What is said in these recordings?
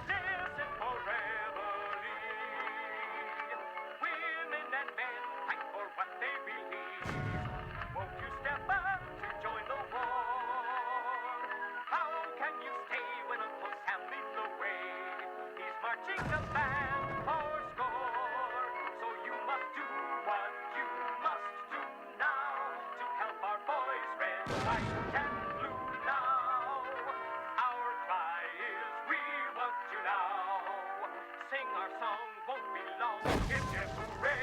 Listen for reveille. Women and men fight for what they believe. Won't you step up to join the war? How can you stay when Uncle Sam leads the way? He's marching the band for score. So you must do what you must do now to help our boys red, white, and blue now. Our cry is we want you now. Sing our song, won't be long. It's yes, hooray.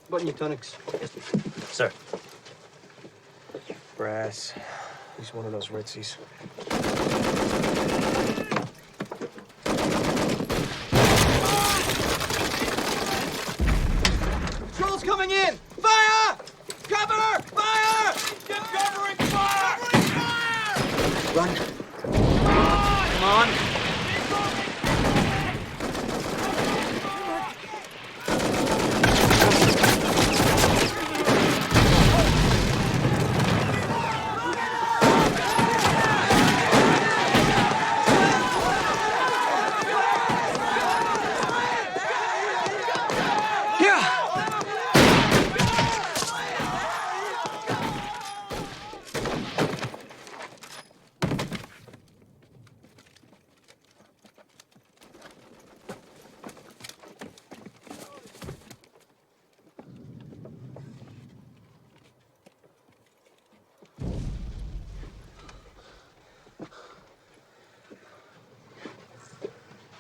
Button your tunics. Sir. Brass. He's one of those ritzies. Patrol's coming in! Fire! Cover! Fire! Get covering fire! Covering fire! Run. Come on.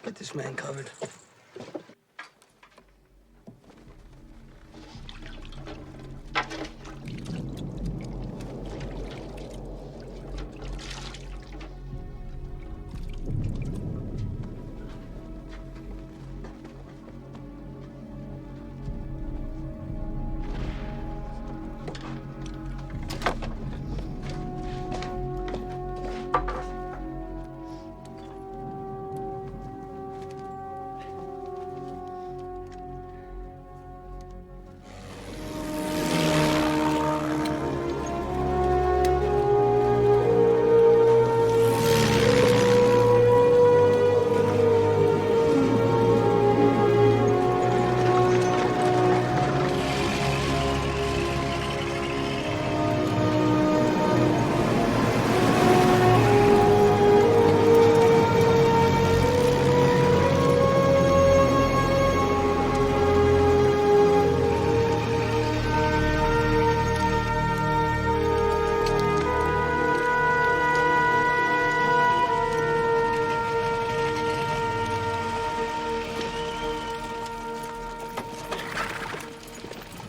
Get this man covered.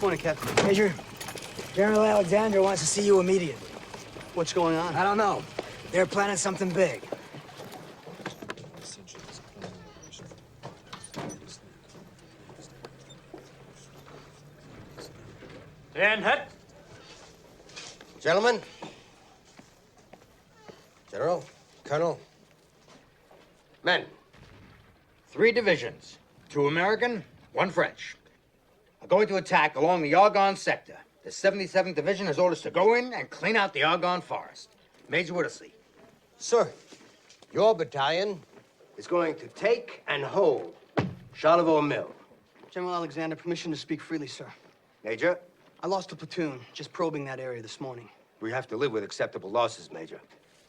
Morning, Captain. Major, General Alexander wants to see you immediately. What's going on? I don't know. They're planning something big. Dan Hut. Gentlemen. General, Colonel. Men. 3 divisions, 2 American, 1 French, are going to attack along the Argonne sector. The 77th Division has orders to go in and clean out the Argonne forest. Major Whittlesey. Sir, your battalion is going to take and hold Charleville Mill. General Alexander, permission to speak freely, sir. Major, I lost a platoon just probing that area this morning. we have to live with acceptable losses, Major.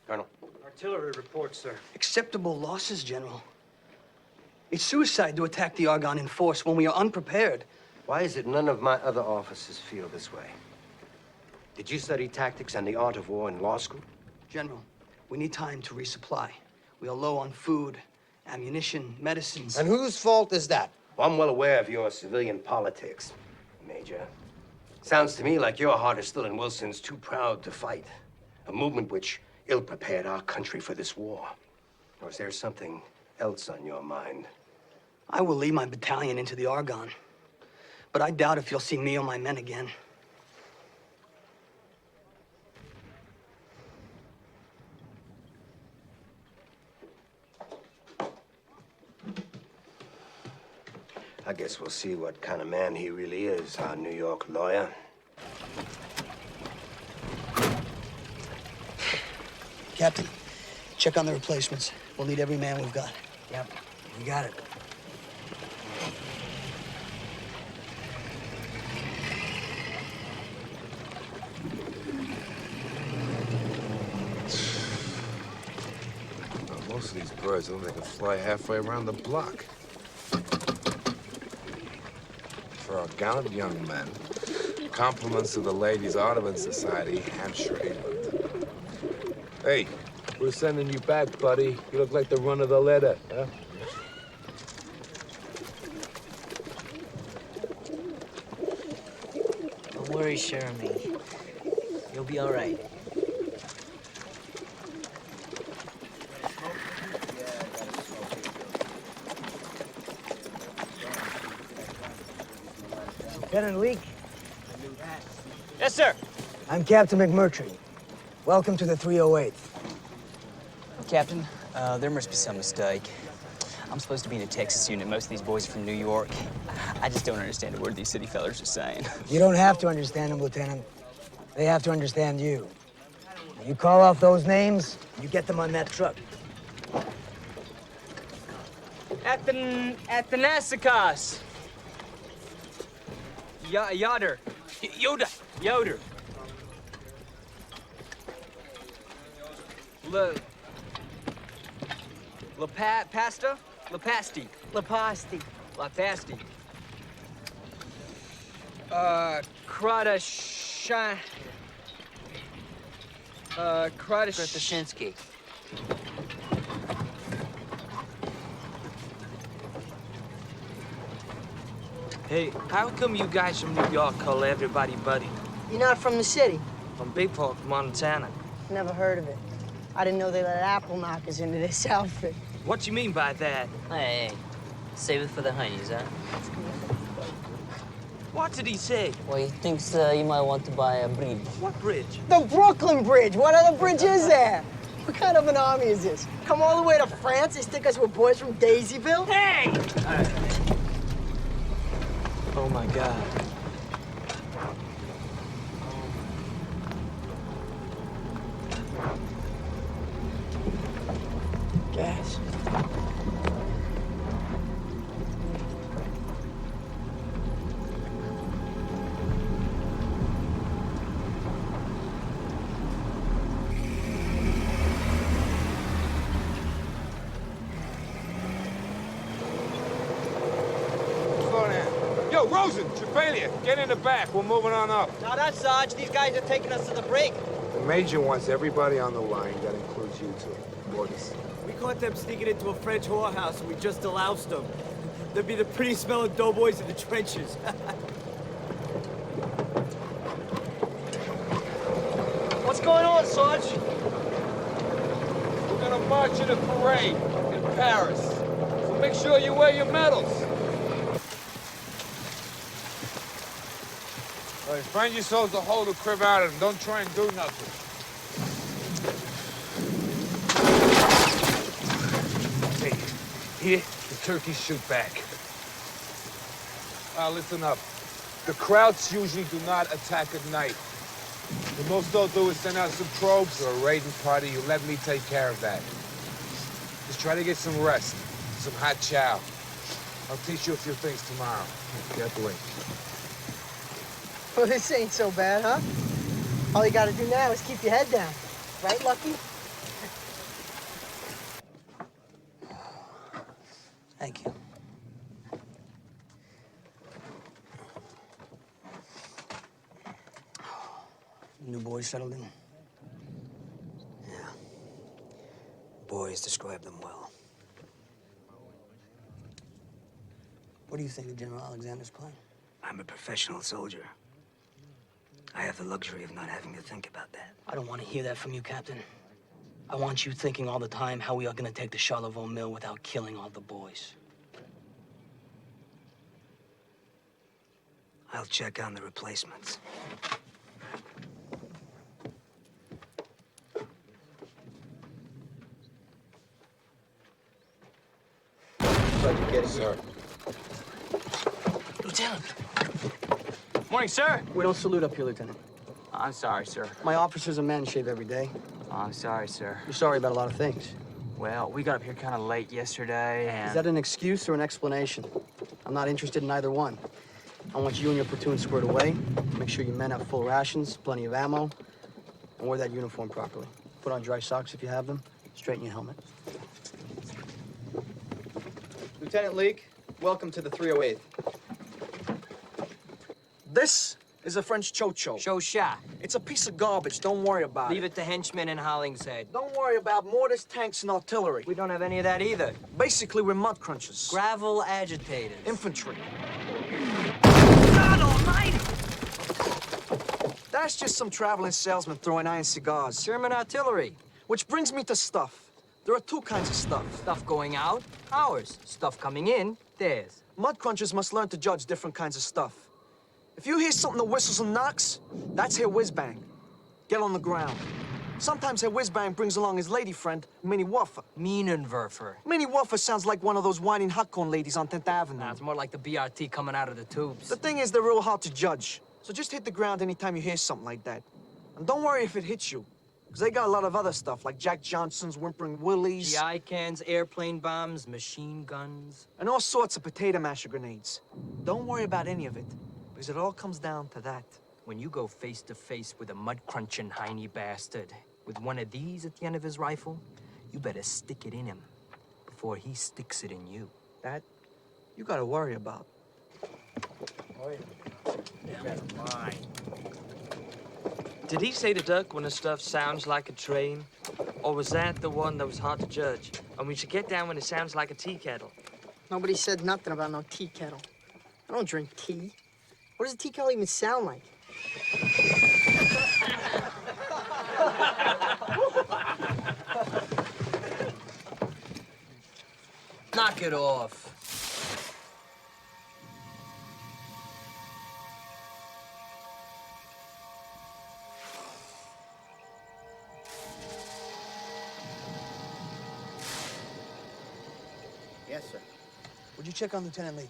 Colonel. Artillery report, sir. Acceptable losses, General. It's suicide to attack the Argonne in force when we are unprepared. Why is it none of my other officers feel this way? Did you study tactics and the art of war in law school? General, we need time to resupply. We are low on food, ammunition, medicines. And whose fault is that? Well, I'm well aware of your civilian politics, Major. Sounds to me like your heart is still in Wilson's too proud to fight. A movement which ill-prepared our country for this war. Or is there something else on your mind? I will lead my battalion into the Argonne, but I doubt if you'll see me or my men again. I guess we'll see what kind of man he really is, our New York lawyer. Captain, check on the replacements. We'll need every man we've got. Yep, you got it. Well, most of these birds look like they can fly halfway around the block. For our gallant young men, compliments of the Ladies' Audubon Society, Hampshire, England. Hey, we're sending you back, buddy. You look like the run of the litter, huh? Don't worry, Jeremy. You'll be all right. Lieutenant Leake, Yes, sir. I'm Captain McMurtry. Welcome to the 308th. Captain, there must be some mistake. I'm supposed to be in a Texas unit. Most of these boys are from New York. I just don't understand a word these city fellers are saying. You don't have to understand them, Lieutenant. They have to understand you. You call off those names, you get them on that truck. Athanasikas. Yoder. Yoder. Pasta? Lapasti. Lapasti. Lapasti. Kratashin. Kratashinsky. Hey, how come you guys from New York call everybody buddy? You're not from the city? From Bayport, Montana. Never heard of it. I didn't know they let apple knockers into this outfit. What you mean by that? Hey, save it for the honeys, huh? What did he say? Well, he thinks you might want to buy a bridge. What bridge? The Brooklyn Bridge. What other bridge is there? What kind of an army is this? Come all the way to France? They stick us with boys from Daisyville? Hey! Oh, my God. Gas. Yo, Rosen, Trevelyan, get in the back. We're moving on up. Now that's Sarge. These guys are taking us to the brig. The Major wants everybody on the line. That includes you two. Orders. We caught them sneaking into a French whorehouse and we just deloused them. They'd be the prettiest smelling doughboys in the trenches. What's going on, Sarge? We're gonna march in a parade in Paris. So make sure you wear your medals. All right, find yourselves a hole to crib out of and don't try and do nothing. Hey, here, the turkeys shoot back. Listen up. The Krauts usually do not attack at night. The most they'll do is send out some probes or a raiding party. You let me take care of that. Just try to get some rest, some hot chow. I'll teach you a few things tomorrow. Get the way. Well, this ain't so bad, huh? All you gotta do now is keep your head down. Right, Lucky? Thank you. New boys settled in? Yeah. Boys describe them well. What do you think of General Alexander's plan? I'm a professional soldier. I have the luxury of not having to think about that. I don't want to hear that from you, Captain. I want you thinking all the time how we are going to take the Charlevoix mill without killing all the boys. I'll check on the replacements. Sir. Lieutenant! Morning, sir. We don't salute up here, Lieutenant. I'm sorry, sir. My officers and men shave every day. I'm sorry, sir. You're sorry about a lot of things. Well, we got up here kind of late yesterday, and... Is that an excuse or an explanation? I'm not interested in either one. I want you and your platoon squared away. Make sure your men have full rations, plenty of ammo, and wear that uniform properly. Put on dry socks if you have them. Straighten your helmet. Lieutenant Leake, welcome to the 308th. This is a French chocho. Chosha. It's a piece of garbage. Don't worry about Leave it to henchmen in Hollingshead. Don't worry about mortars, tanks, and artillery. We don't have any of that either. Basically, we're mud crunchers. Gravel agitators. Infantry. God almighty! That's just some traveling salesman throwing iron cigars. German artillery. Which brings me to stuff. There are two kinds of stuff. Stuff going out, ours. Stuff coming in, theirs. Mud crunchers must learn to judge different kinds of stuff. If you hear something that whistles and knocks, that's Herr Whiz-Bang. Get on the ground. Sometimes Herr Whiz-Bang brings along his lady friend, Minnie Wuffer. Minenwerfer. Minnie Wuffer sounds like one of those whining hot cone ladies on 10th Avenue. Nah, it's more like the BRT coming out of the tubes. The thing is, they're real hard to judge. So just hit the ground anytime you hear something like that. And don't worry if it hits you, because they got a lot of other stuff, like Jack Johnson's, Whimpering Willies. GI cans, airplane bombs, machine guns. And all sorts of potato masher grenades. Don't worry about any of it, because it all comes down to that. When you go face to face with a mud-crunching hiney bastard, with one of these at the end of his rifle, you better stick it in him before he sticks it in you. That, you gotta worry about. Did he say to duck when the stuff sounds like a train? Or was that the one that was hard to judge? And we should get down when it sounds like a tea kettle. Nobody said nothing about no tea kettle. I don't drink tea. What does a tea kettle even sound like? Knock it off. Yes, sir. Would you check on Lieutenant Leake?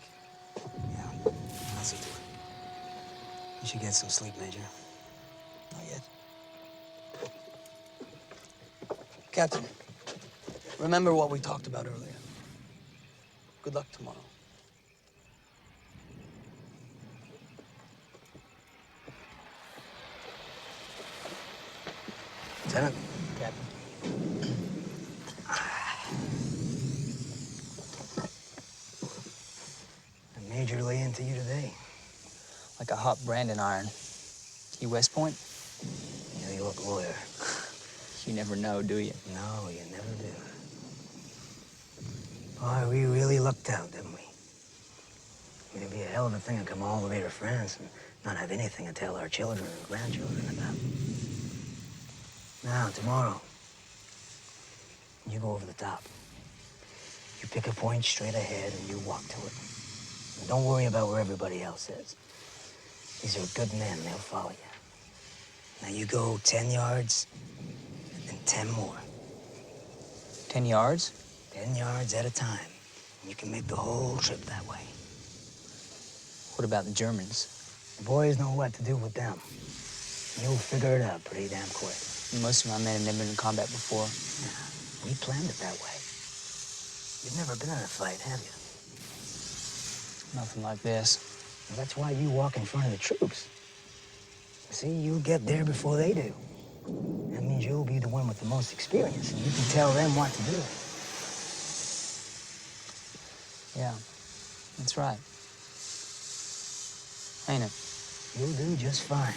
Yeah, I'll see to it. You should get some sleep, Major. Not yet. Captain, remember what we talked about earlier. Good luck tomorrow. Lieutenant. Captain. The Major lay into you today. Like a hot branding iron. You West Point? Yeah, you look lawyer. You never know, do you? No, you never do. Boy, we really lucked out, didn't we? It'd be a hell of a thing to come all the way to France and not have anything to tell our children and grandchildren about. Now, tomorrow, you go over the top. You pick a point straight ahead and you walk to it. And don't worry about where everybody else is. These are good men, they'll follow you. Now you go 10 yards, and then 10 more. 10 yards? 10 yards at a time. And you can make the whole trip that way. What about the Germans? The boys know what to do with them. You'll figure it out pretty damn quick. Most of my men have never been in combat before. Yeah, we planned it that way. You've never been in a fight, have you? Nothing like this. Well, that's why you walk in front of the troops. See, you get there before they do. That means you'll be the one with the most experience, and you can tell them what to do. Yeah, that's right. Ain't it? You'll do just fine.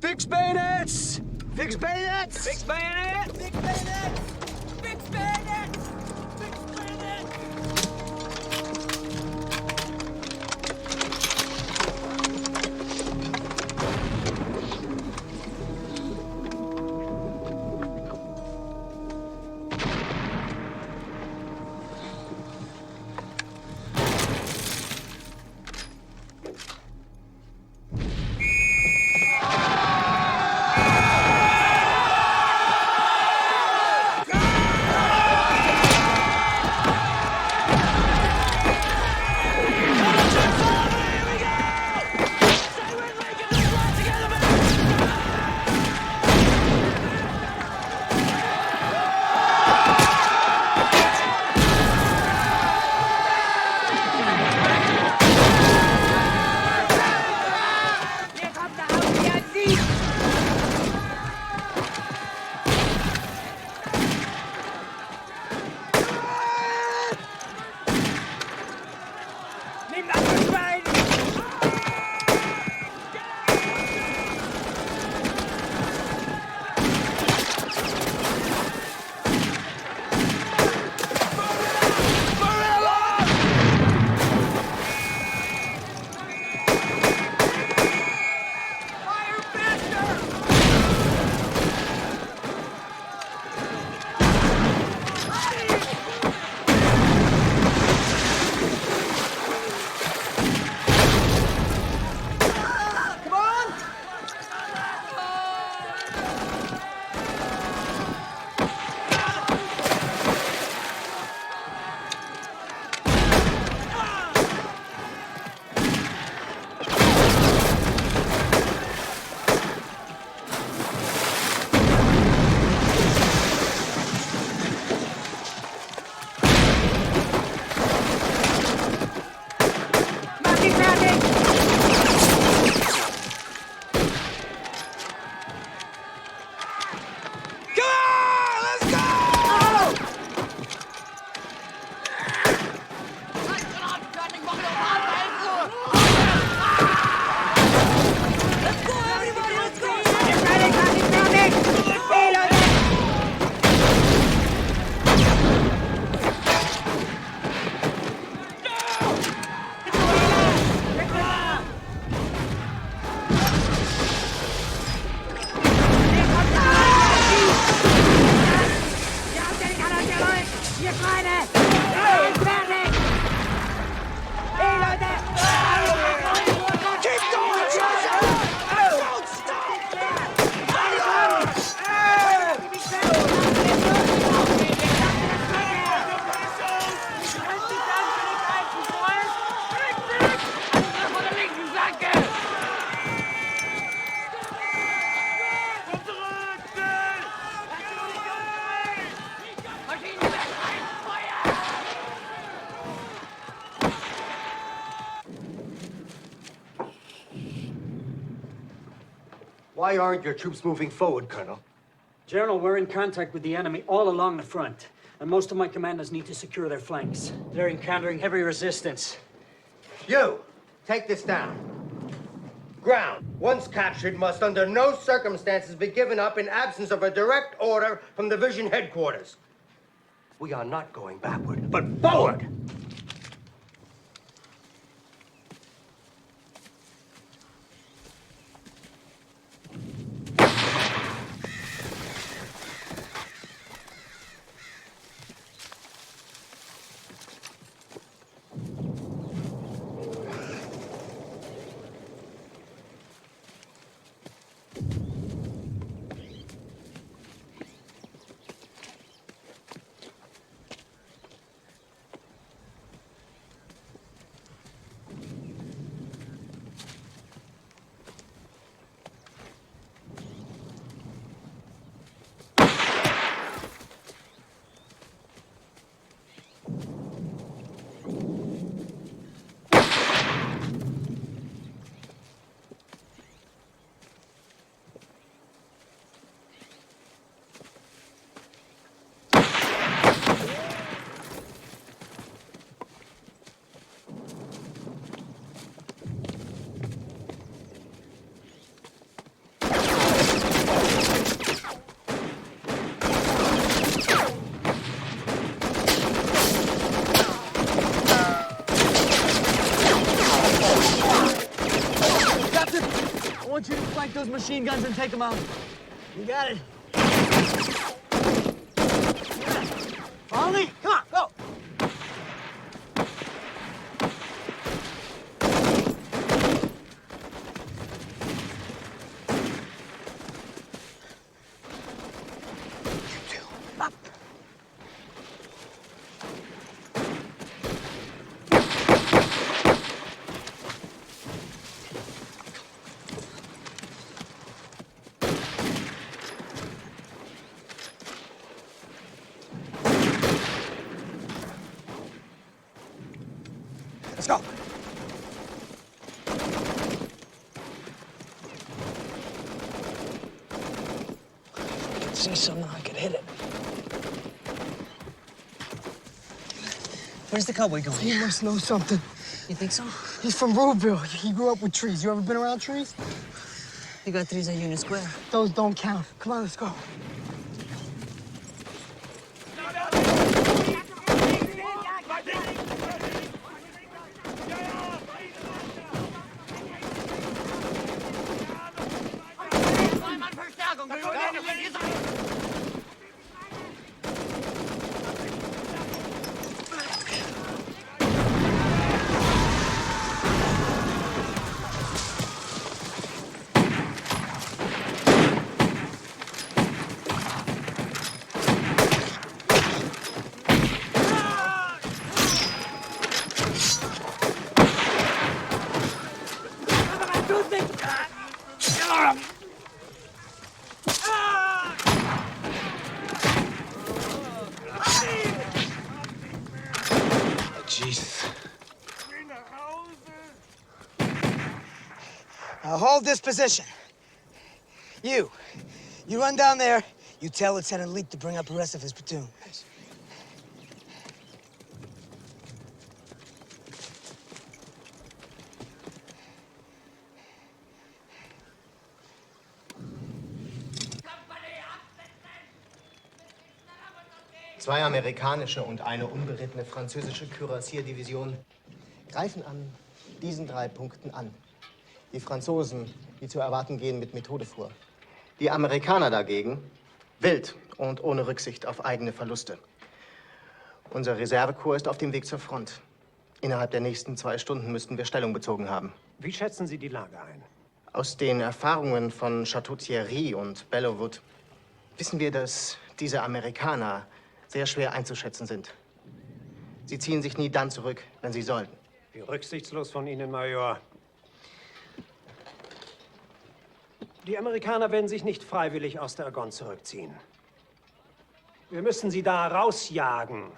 Fix bayonets! Fix bayonets! Fix bayonet! Fix bayonets! Fix bayonet! Fix bayonet! Why aren't your troops moving forward, Colonel? General, we're in contact with the enemy all along the front, and most of my commanders need to secure their flanks. They're encountering heavy resistance. You, take this down. Ground, once captured, must under no circumstances be given up in absence of a direct order from division headquarters. We are not going backward, but forward! I want you to flank those machine guns and take them out. You got it. Follow me? Come on, go! Let's go. I could see something, I could hit it. Where's the cowboy going? He must know something. You think so? He's from Ruleville. He grew up with trees. You ever been around trees? You got trees on Union Square. Those don't count. Come on, let's go. Jesus. Now hold this position. You run down there. You tell Lieutenant Leap to bring up the rest of his platoon. Zwei amerikanische und eine unberittene französische Kürassierdivision greifen an diesen 3 Punkten an. Die Franzosen, wie zu erwarten, gehen mit Methode vor. Die Amerikaner dagegen wild und ohne Rücksicht auf eigene Verluste. Unser Reservekorps ist auf dem Weg zur Front. Innerhalb der nächsten 2 Stunden müssten wir Stellung bezogen haben. Wie schätzen Sie die Lage ein? Aus den Erfahrungen von Château Thierry und Bellewood wissen wir, dass diese Amerikaner sehr schwer einzuschätzen sind. Sie ziehen sich nie dann zurück, wenn sie sollten. Wie rücksichtslos von Ihnen, Major. Die Amerikaner werden sich nicht freiwillig aus der Argonne zurückziehen. Wir müssen sie da rausjagen.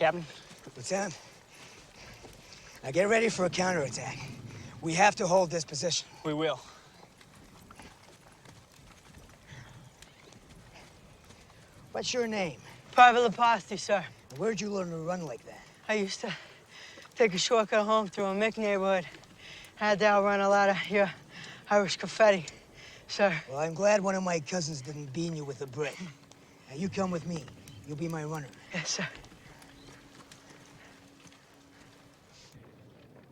Captain. Lieutenant, now get ready for a counterattack. We have to hold this position. We will. What's your name? Private Leposti, sir. Where'd you learn to run like that? I used to take a shortcut home through a Mick neighborhood. Had to outrun a lot of your Irish confetti, sir. Well, I'm glad one of my cousins didn't bean you with a brick. Now, you come with me. You'll be my runner. Yes, sir.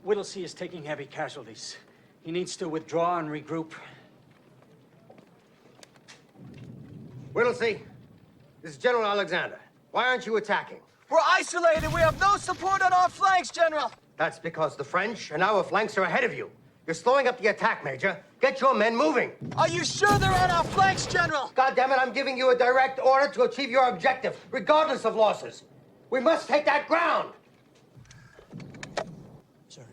Whittlesey is taking heavy casualties. He needs to withdraw and regroup. Whittlesey, this is General Alexander. Why aren't you attacking? We're isolated. We have no support on our flanks, General. That's because the French and our flanks are ahead of you. You're slowing up the attack, Major. Get your men moving. Are you sure they're on our flanks, General? God damn it, I'm giving you a direct order to achieve your objective, regardless of losses. We must take that ground. Sir,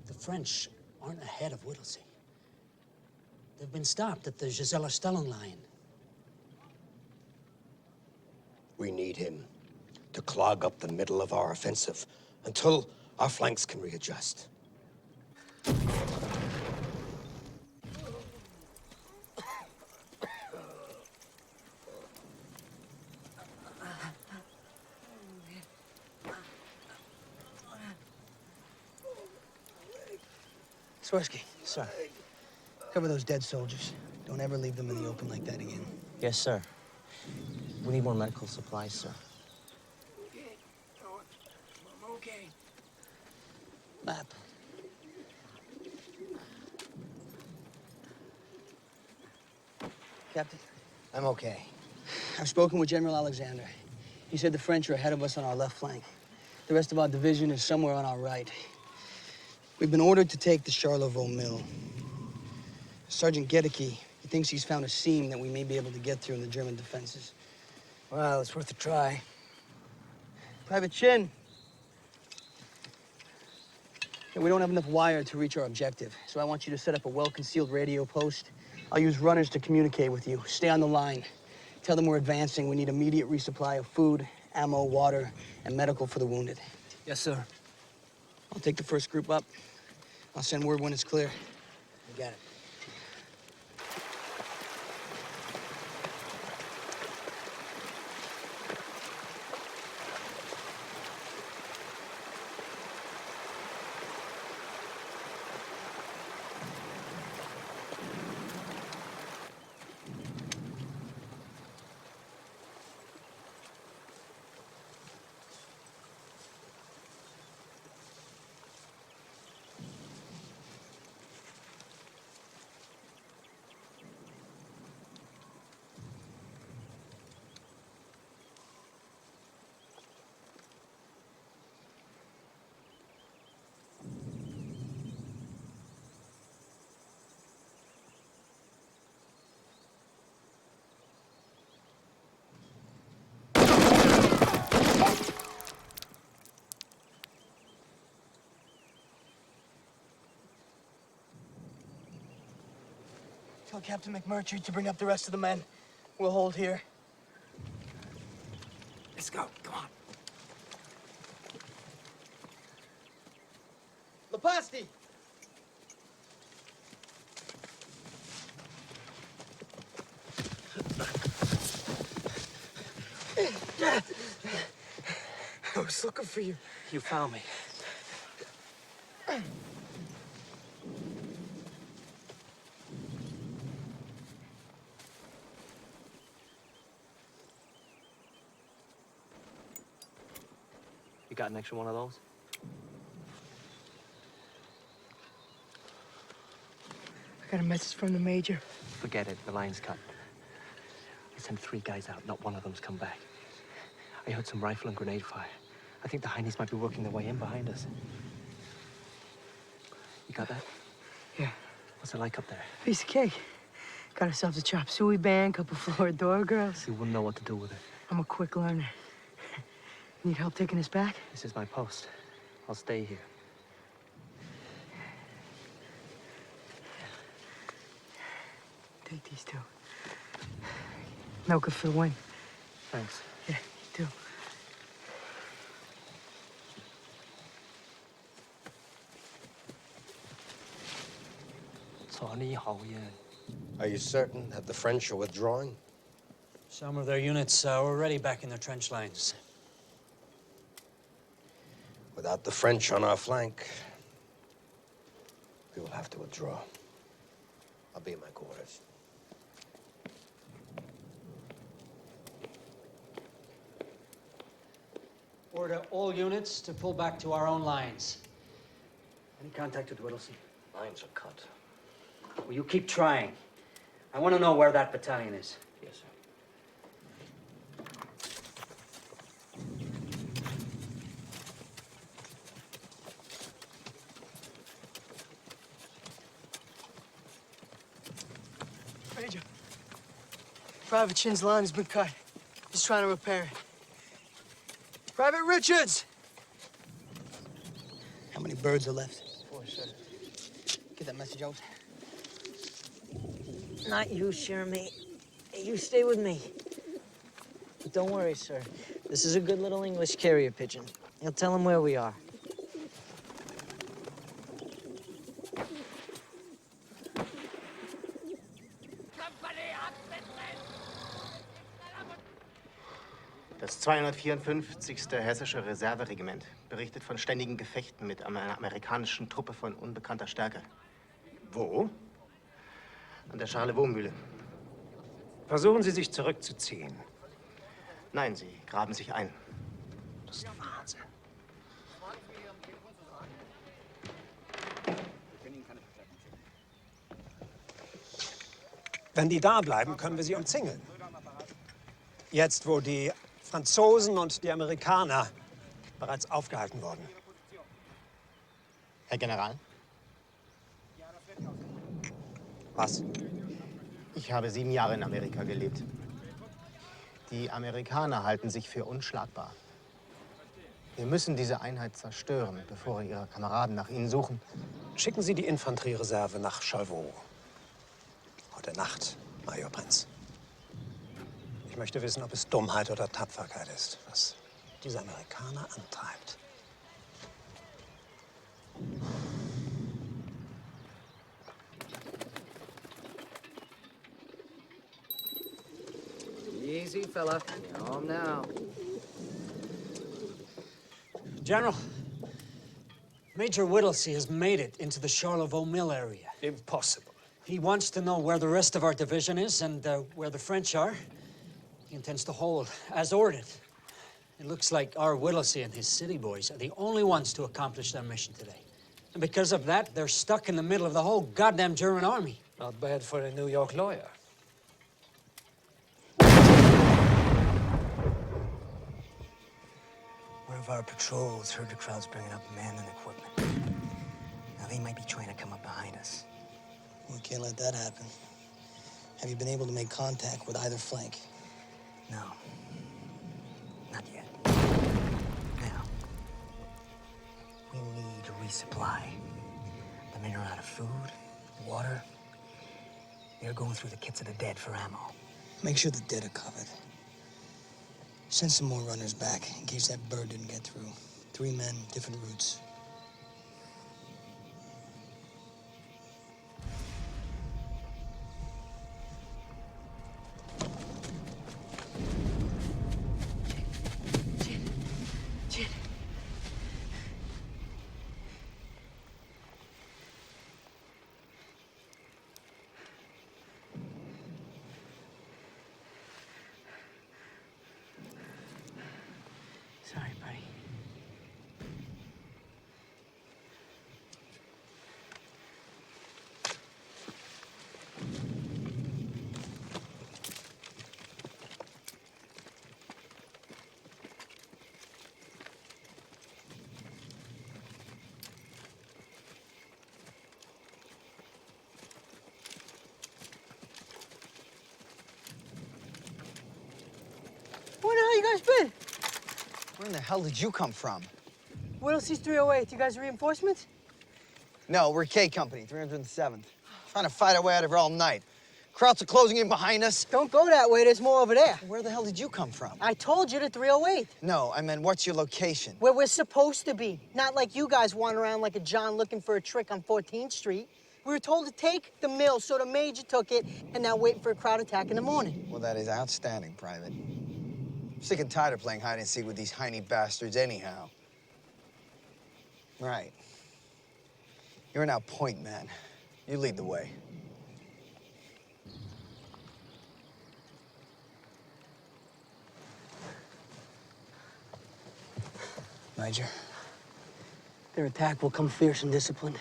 the French aren't ahead of Whittlesey. They've been stopped at the Gisela-Stellung line. We need him to clog up the middle of our offensive until our flanks can readjust. Swirsky. Sir. Cover those dead soldiers. Don't ever leave them in the open like that again. Yes, sir. We need more medical supplies, sir. I'm okay. Map. Captain. I'm okay. I've spoken with General Alexander. He said the French are ahead of us on our left flank. The rest of our division is somewhere on our right. We've been ordered to take the Charlevaux Mill. Sergeant Gedeke, he thinks he's found a seam that we may be able to get through in the German defenses. Well, it's worth a try. Private Chin. Yeah, we don't have enough wire to reach our objective, so I want you to set up a well-concealed radio post. I'll use runners to communicate with you. Stay on the line. Tell them we're advancing. We need immediate resupply of food, ammo, water, and medical for the wounded. Yes, sir. I'll take the first group up. I'll send word when it's clear. You got it. Tell Captain McMurtry to bring up the rest of the men. We'll hold here. Let's go. Come on. Leposti! I was looking for you. You found me. You got an extra one of those? I got a message from the Major. Forget it. The line's cut. I sent 3 guys out. Not one of them's come back. I heard some rifle and grenade fire. I think the Heinies might be working their way in behind us. You got that? Yeah. What's it like up there? Piece of cake. Got ourselves a chop suey band, couple floor door girls. You wouldn't know what to do with it. I'm a quick learner. Need help taking us back? This is my post. I'll stay here. Take these 2. Milk it for the win. Thanks. Yeah, you too. Are you certain that the French are withdrawing? Some of their units are already back in their trench lines. Without the French on our flank, we will have to withdraw. I'll be in my quarters. Order all units to pull back to our own lines. Any contact with Whittlesey? Lines are cut. Well, you keep trying. I want to know where that battalion is. Yes, sir. Major, Private Chin's line has been cut. He's trying to repair it. Private Richards! How many birds are left? 4, sir. Get that message out. Not you, Jeremy. You stay with me. But don't worry, sir. This is a good little English carrier pigeon. He'll tell him where we are. Das 254. Hessische Reserveregiment berichtet von ständigen Gefechten mit einer amerikanischen Truppe von unbekannter Stärke. Wo? An der Charlevaux-Mühle. Versuchen Sie, sich zurückzuziehen. Nein, sie graben sich ein. Das ist Wahnsinn. Wenn die da bleiben, können wir sie umzingeln. Jetzt, wo die Franzosen und die Amerikaner bereits aufgehalten wurden. Herr General? Was? Ich habe 7 Jahre in Amerika gelebt. Die Amerikaner halten sich für unschlagbar. Wir müssen diese Einheit zerstören, bevor Ihre Kameraden nach ihnen suchen. Schicken Sie die Infanteriereserve nach Charlevaux. Heute Nacht, Major Prinz. Ich möchte wissen, ob es Dummheit oder Tapferkeit ist, was diese Amerikaner antreibt. Easy, fella. You're home now. General, Major Whittlesey has made it into the Charlevaux Mill area. Impossible. He wants to know where the rest of our division is and where the French are. He intends to hold, as ordered. It looks like our Whittlesey and his city boys are the only ones to accomplish their mission today. And because of that, they're stuck in the middle of the whole goddamn German army. Not bad for a New York lawyer. One of our patrols heard the crowds bringing up men and equipment. Now they might be trying to come up behind us. We can't let that happen. Have you been able to make contact with either flank? No. Not yet. Now, we need to resupply. The men are out of food, water. They're going through the kits of the dead for ammo. Make sure the dead are covered. Send some more runners back in case that bird didn't get through. 3 men, different routes. Sorry, buddy. Where the hell you guys been? Where in the hell did you come from? Whittlesey's 308. You guys reinforcements? No, we're K Company, 307th. Trying to fight our way out of here all night. Krauts are closing in behind us. Don't go that way. There's more over there. Where the hell did you come from? I told you to 308. No, I meant what's your location? Where we're supposed to be. Not like you guys wander around like a John looking for a trick on 14th Street. We were told to take the mill, so the major took it, and now waiting for a crowd attack in the morning. Well, that is outstanding, Private. I'm sick and tired of playing hide and seek with these hiney bastards anyhow. Right. You're now point man. You lead the way. Major, their attack will come fierce and disciplined.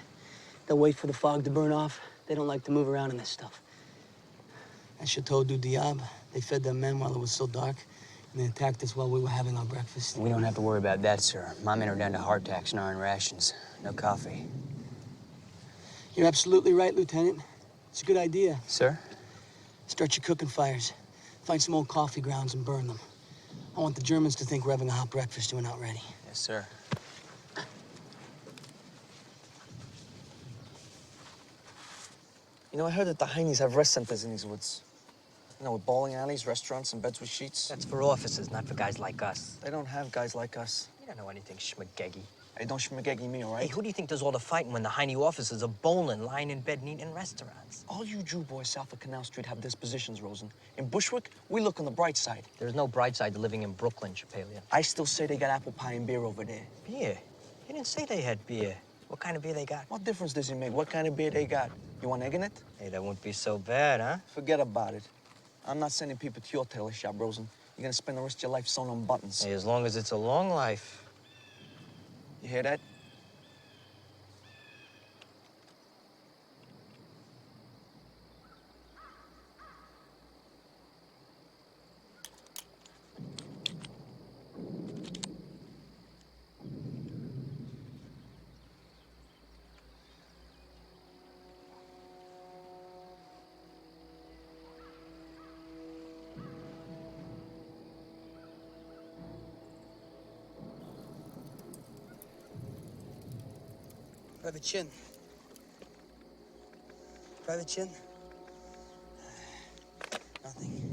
They'll wait for the fog to burn off. They don't like to move around in this stuff. At Chateau du Diable, they fed their men while it was still dark, and they attacked us while we were having our breakfast. We don't have to worry about that, sir. My men are down to hardtacks and are on rations. No coffee. You're absolutely right, Lieutenant. It's a good idea. Sir? Start your cooking fires. Find some old coffee grounds and burn them. I want the Germans to think we're having a hot breakfast and we're not ready. Yes, sir. You know, I heard that the Heinies have rest centers in these woods. You know, with bowling alleys, restaurants, and beds with sheets. That's for officers, not for guys like us. They don't have guys like us. You don't know anything schmageggy. Hey, don't schmageggy me, all right? Hey, who do you think does all the fighting when the Heine officers are bowling, lying in bed, and eating in restaurants? All you Jew boys south of Canal Street have dispositions, Rosen. In Bushwick, we look on the bright side. There's no bright side to living in Brooklyn, Chappellian. I still say they got apple pie and beer over there. Beer? You didn't say they had beer. What kind of beer they got? What difference does it make what kind of beer they got? You want egg in it? Hey, that won't be so bad, huh? Forget about it. I'm not sending people to your tailor shop, Rosen. You're gonna spend the rest of your life sewing on buttons. Hey, as long as it's a long life. You hear that? Private Chin. Private Chin? Nothing.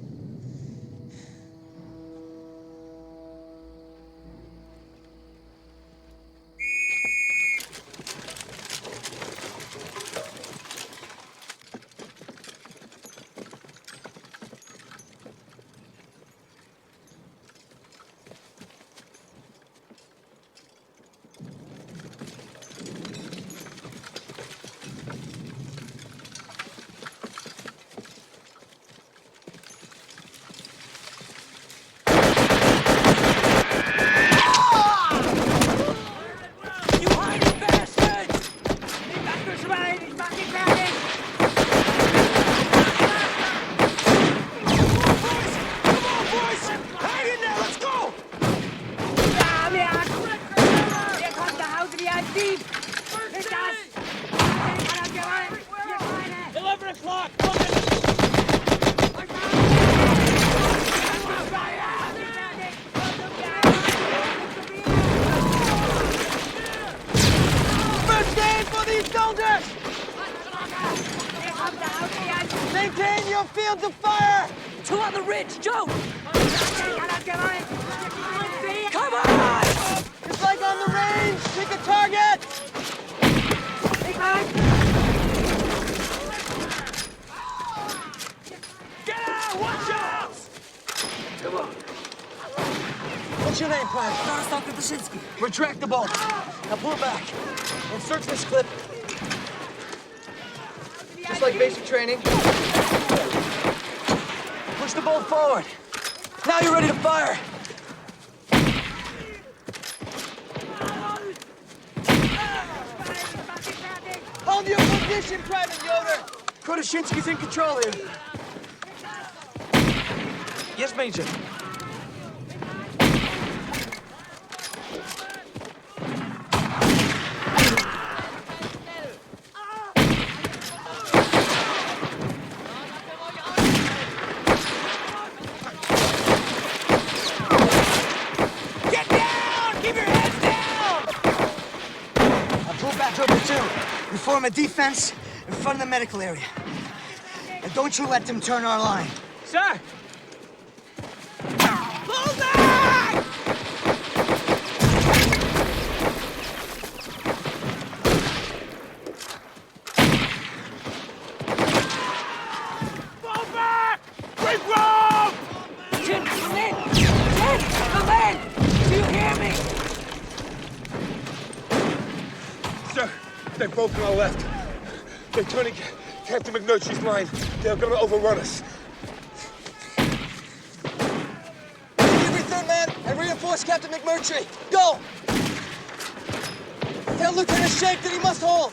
Maintain your fields of fire! Two on the ridge, Joe! Come on! Just like on the range, pick a target! Get out! Watch out! Come on. What's your name, Private? Dr. Basinski. Retract the bolt. Now pull it back. And search this clip. Just like basic training. Push the bolt forward. Now you're ready to fire. Hold your position, Private Yoder. Krodashinsky's in control here. Yes, Major. We form a defense in front of the medical area. And don't you let them turn our line. Sir! Pull back! They're both on our left. They're turning Captain McNurtry's line. They're gonna overrun us. Everything, man, and reinforce Captain McMurtry. Go! Tell Lieutenant Shank that he must hold.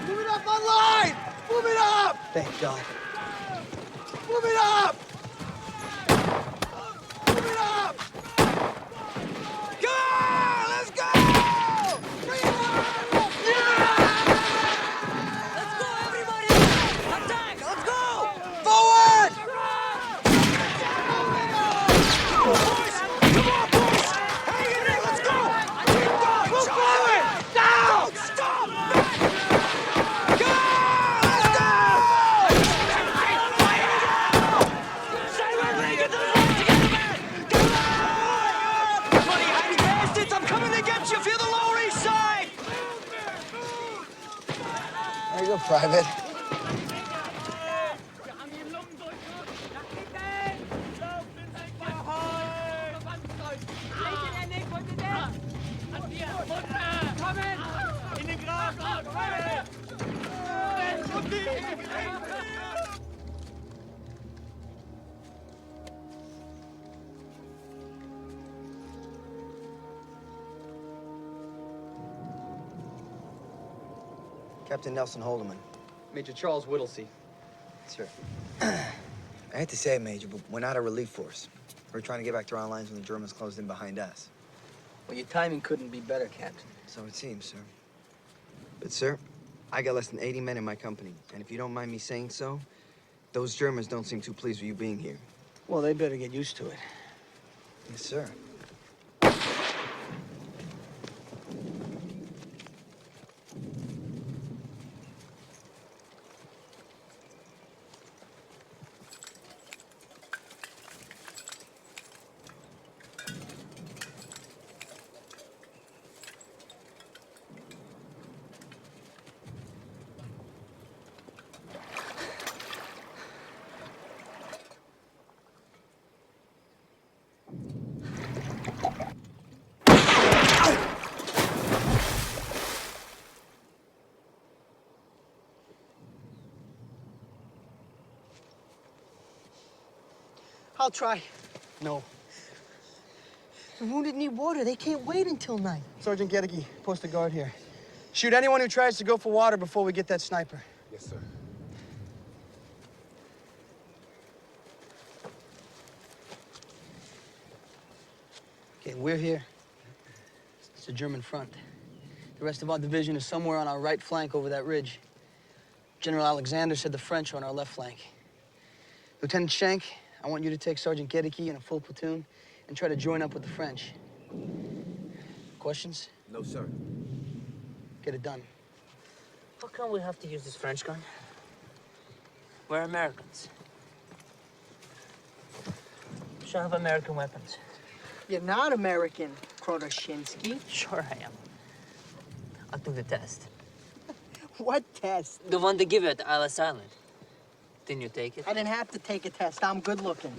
Move it up on line! Move it up! Thank God. Move it up! Move it up! Come on! Let's go! Bring it on! Let's go, everybody! Attack! Let's go! Forward! Come on, boys! Hang in there! Let's go! Keep going! Move forward! Down! Stop! Go! Let's go! There you go, Private. Captain Nelson Holdeman. Major Charles Whittlesey. Sir. I hate to say it, Major, but we're not a relief force. We're trying to get back to our lines when the Germans closed in behind us. Well, your timing couldn't be better, Captain. So it seems, sir. But, sir, I got less than 80 men in my company. And if you don't mind me saying so, those Germans don't seem too pleased with you being here. Well, they better get used to it. Yes, sir. I'll try. No. The wounded need water. They can't wait until night. Sergeant Gedeke, post a guard here. Shoot anyone who tries to go for water before we get that sniper. Yes, sir. Okay, we're here. It's the German front. The rest of our division is somewhere on our right flank over that ridge. General Alexander said the French are on our left flank. Lieutenant Schenk, I want you to take Sergeant Gedeke and a full platoon and try to join up with the French. Questions? No, sir. Get it done. How come we have to use this French gun? We're Americans. Should have American weapons. You're not American, Krotoshinsky. Sure I am. I'll do the test. What test? The one they give you at Alice Island. Didn't you take it? I didn't have to take a test. I'm good looking.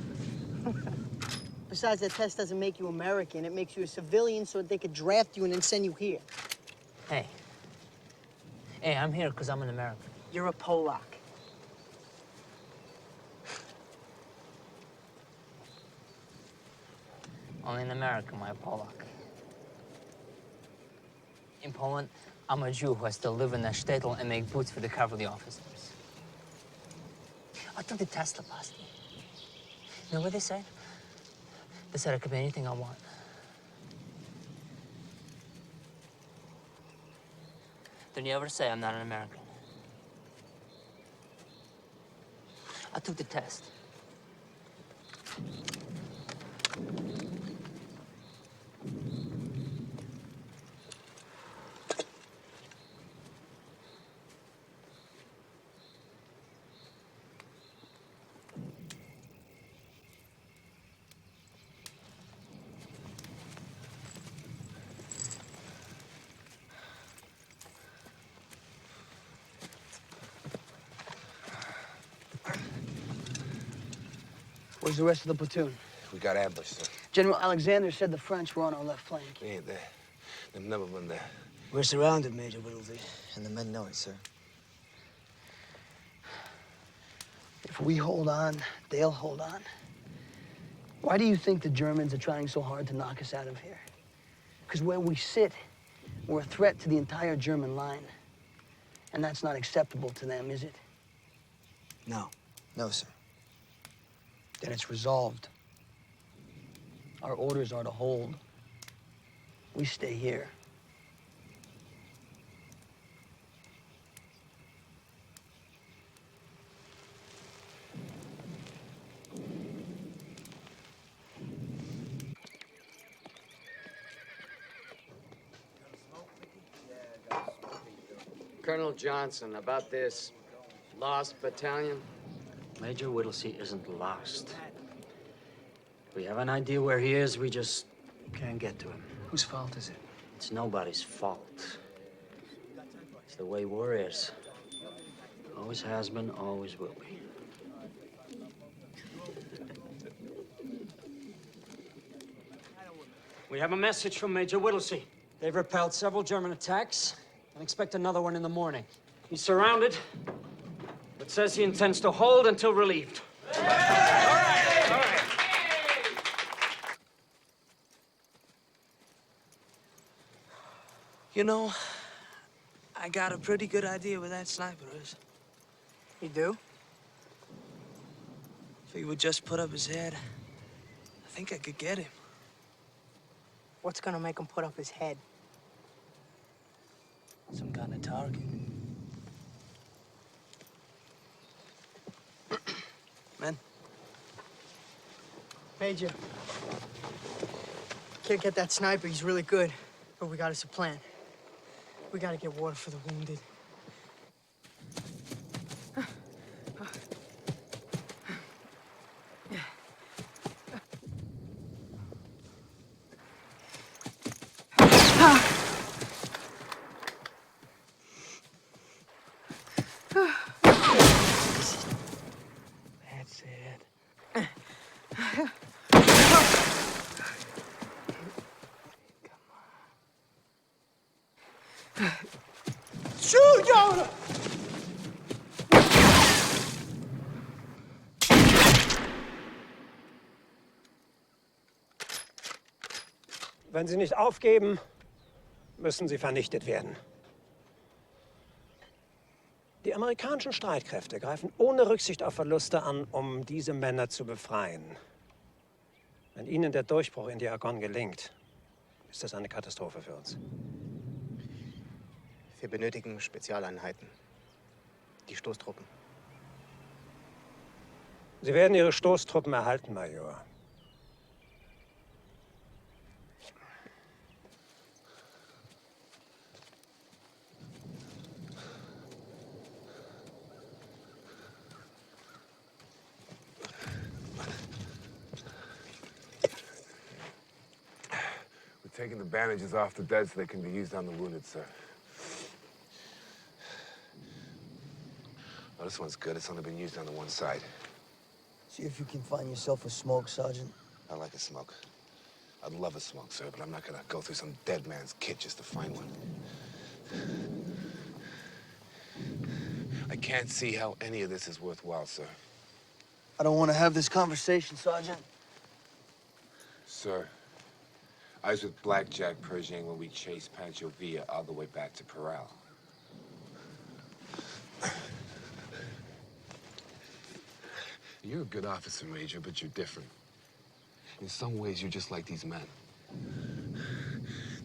Besides, that test doesn't make you American. It makes you a civilian so that they could draft you and then send you here. Hey. Hey, I'm here because I'm an American. You're a Polak. Only in America am I a Polak. In Poland, I'm a Jew who has to live in a shtetl and make boots for the cavalry officers. I took the test last night. You know what they said? They said I could be anything I want. Don't you ever say I'm not an American. I took the test. Where's the rest of the platoon? We got ambushed, sir. General Alexander said the French were on our left flank. We ain't there. They've never been there. We're surrounded, Major Whittlesey, and the men know it, sir. If we hold on, they'll hold on. Why do you think the Germans are trying so hard to knock us out of here? Because where we sit, we're a threat to the entire German line. And that's not acceptable to them, is it? No. No, sir. Then it's resolved. Our orders are to hold. We stay here. Colonel Johnson, about this lost battalion? Major Whittlesey isn't lost. We have an idea where he is, we just can't get to him. Whose fault is it? It's nobody's fault. It's the way war is. Always has been, always will be. We have a message from Major Whittlesey. They've repelled several German attacks and expect another one in the morning. He's surrounded, but says he intends to hold until relieved. All right. You know, I got a pretty good idea where that sniper is. You do? If he would just put up his head, I think I could get him. What's gonna make him put up his head? Some kind of target. Men? Major. Can't get that sniper, he's really good. But we got us a plan. We gotta get water for the wounded. That's it. Shoot, Jonah! Wenn Sie nicht aufgeben, müssen Sie vernichtet werden. Die amerikanischen Streitkräfte greifen ohne Rücksicht auf Verluste an, um diese Männer zu befreien. Wenn Ihnen der Durchbruch in die Argonne gelingt, ist das eine Katastrophe für uns. Wir benötigen Spezialeinheiten. Die Stoßtruppen. Sie werden Ihre Stoßtruppen erhalten, Major. We're taking the bandages off the dead so they can be used on the wounded, sir. Oh, this one's good. It's only been used on the one side. See if you can find yourself a smoke, Sergeant. I like a smoke. I'd love a smoke, sir, but I'm not gonna go through some dead man's kit just to find one. I can't see how any of this is worthwhile, sir. I don't want to have this conversation, Sergeant. Sir, I was with Blackjack Pershing when we chased Pancho Villa all the way back to Peral. You're a good officer, Major, but you're different. In some ways, you're just like these men.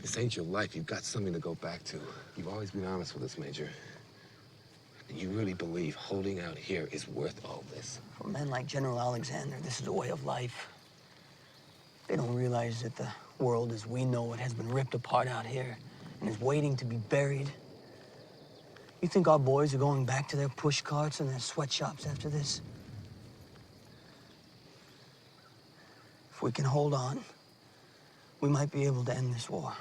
This ain't your life. You've got something to go back to. You've always been honest with us, Major. And you really believe holding out here is worth all this? For men like General Alexander, this is a way of life. They don't realize that the world as we know it has been ripped apart out here and is waiting to be buried. You think our boys are going back to their push carts and their sweatshops after this? If we can hold on, we might be able to end this war.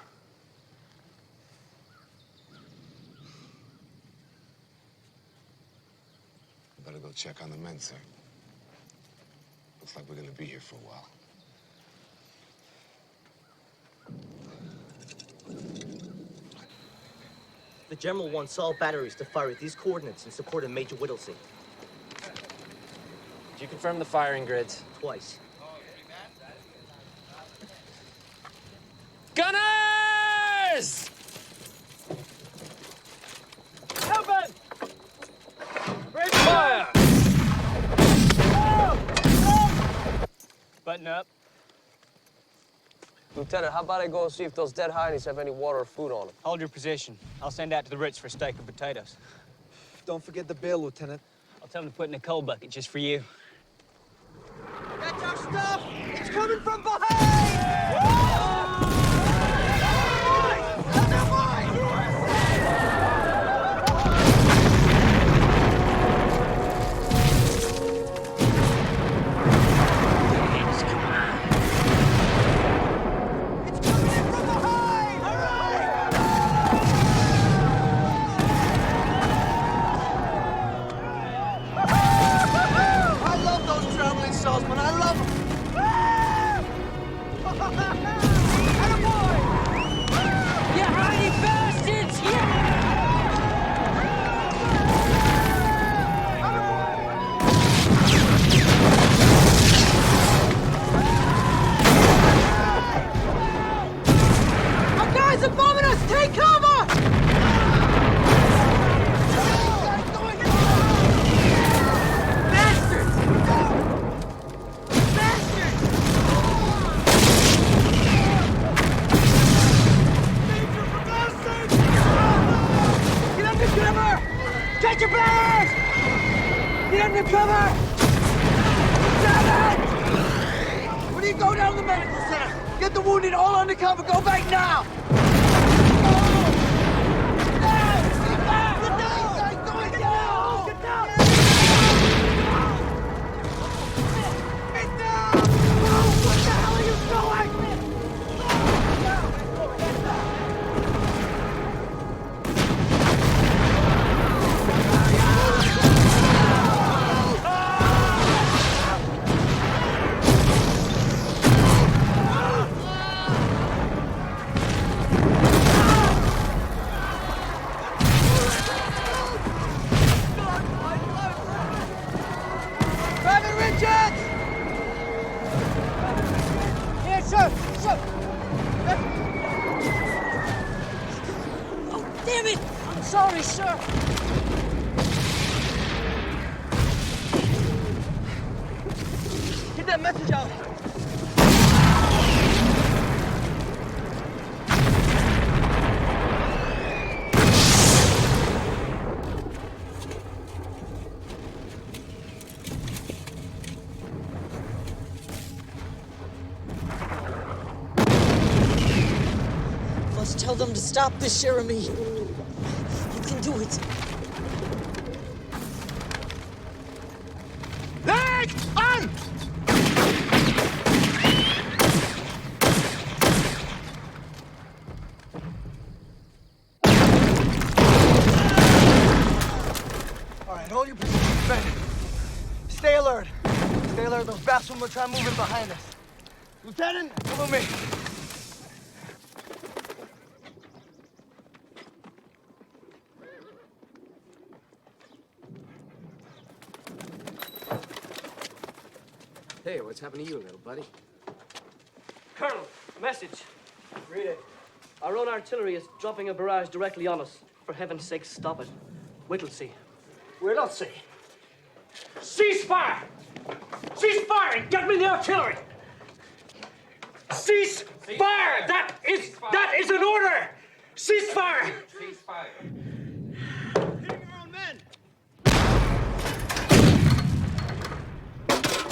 I better go check on the men, sir. Looks like we're gonna be here for a while. The General wants all batteries to fire at these coordinates in support of Major Whittlesey. Did you confirm the firing grids? Twice. Gunners! Open! Break fire! Button up. Lieutenant, how about I go and see if those dead heinies have any water or food on them? Hold your position. I'll send out to the Ritz for a steak and potatoes. Don't forget the bill, Lieutenant. I'll tell them to put in a coal bucket just for you. That's our stuff! It's coming from behind! I love those traveling salesmen. I love them. You hidey bastards! Our guys are bombing us! Take cover! Get under cover! Catch your bears! Get under cover! Damn it! When you go down to the medical center, get the wounded all under cover. Go back now! Private Richards! Here, sir! Sir! Oh, damn it! I'm sorry, sir! Get that message out! Must tell them to stop this, Jeremy. You can do it. Leg on! All right, hold your position, Ben. Stay alert. Stay alert. Those bastards will try moving behind us. Lieutenant, come with me. Hey, what's happened to you, little buddy? Colonel, message. Read it. Our own artillery is dropping a barrage directly on us. For heaven's sake, stop it. Whittlesey. Whittlesey. Cease fire! Cease firing! Get me the artillery! Cease fire! That is an order! Cease fire! Cease fire.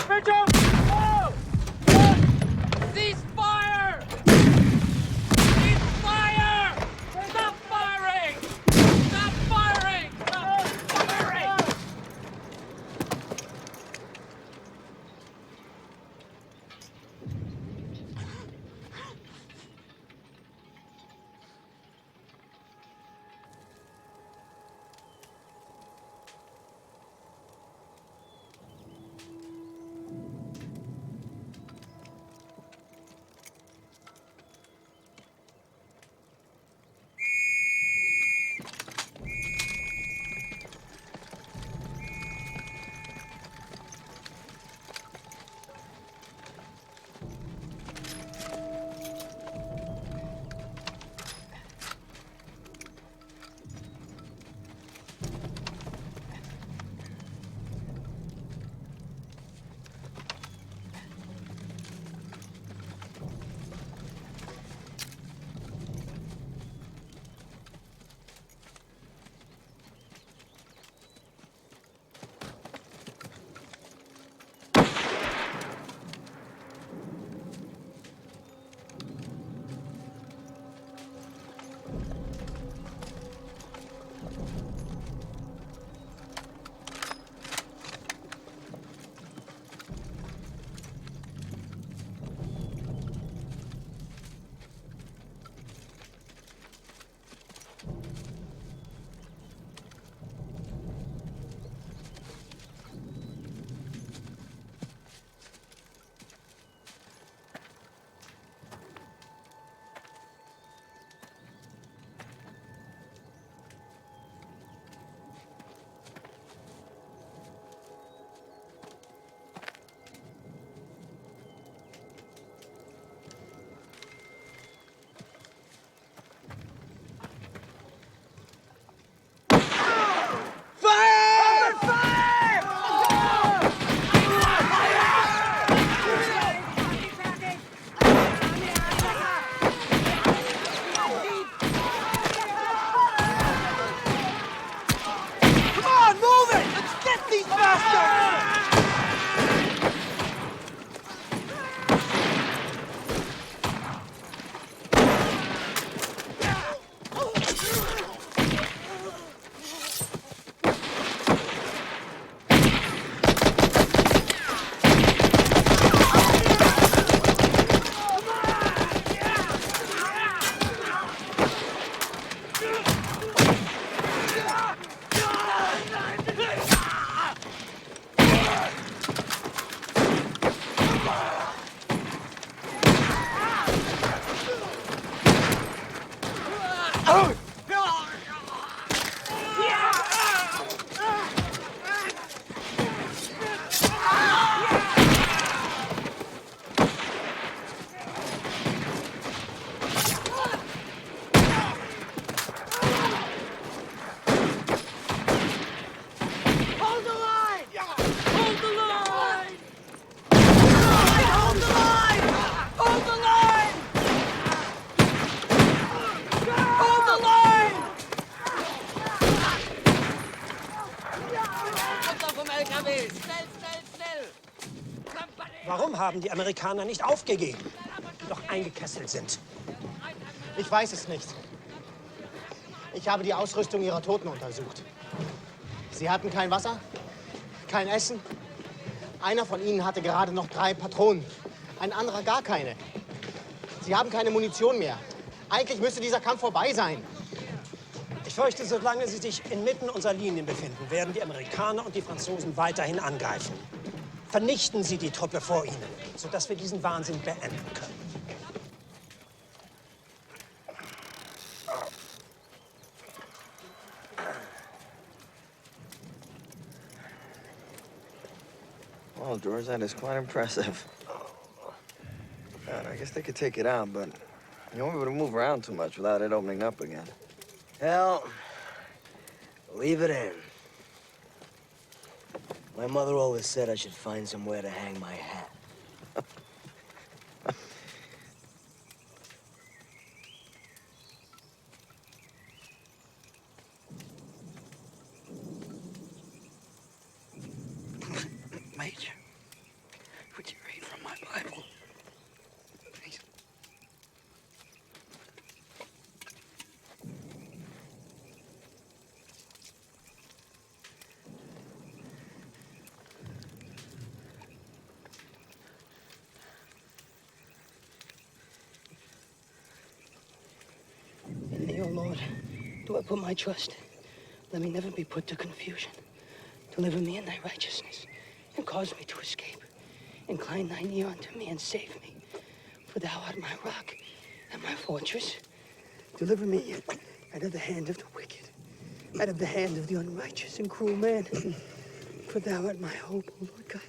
Mitchell! Oh! Cease fire! Cease fire! Stop firing! Stop firing! Stop firing! Warum haben die Amerikaner nicht aufgegeben, die doch eingekesselt sind? Ich weiß es nicht. Ich habe die Ausrüstung ihrer Toten untersucht. Sie hatten kein Wasser, kein Essen. Einer von ihnen hatte gerade noch 3 Patronen, ein anderer gar keine. Sie haben keine Munition mehr. Eigentlich müsste dieser Kampf vorbei sein. Ich fürchte, solange sie sich inmitten unserer Linien befinden, werden die Amerikaner und die Franzosen weiterhin angreifen. Vernichten Sie die Truppe vor ihnen, sodass wir diesen Wahnsinn beenden können. Well, George, that is quite impressive. God, I guess they could take it out, but you won't be able to move around too much without it opening up again. Hell, leave it in. My mother always said I should find somewhere to hang my hat. Major, would you read from my Bible? Please. In thee, O Lord, do I put my trust. Let me never be put to confusion. Deliver me in thy righteousness, and cause me to escape. Incline thine ear unto me, and save me. For thou art my rock and my fortress. Deliver me out of the hand of the wicked, out of the hand of the unrighteous and cruel man. For thou art my hope, O Lord God.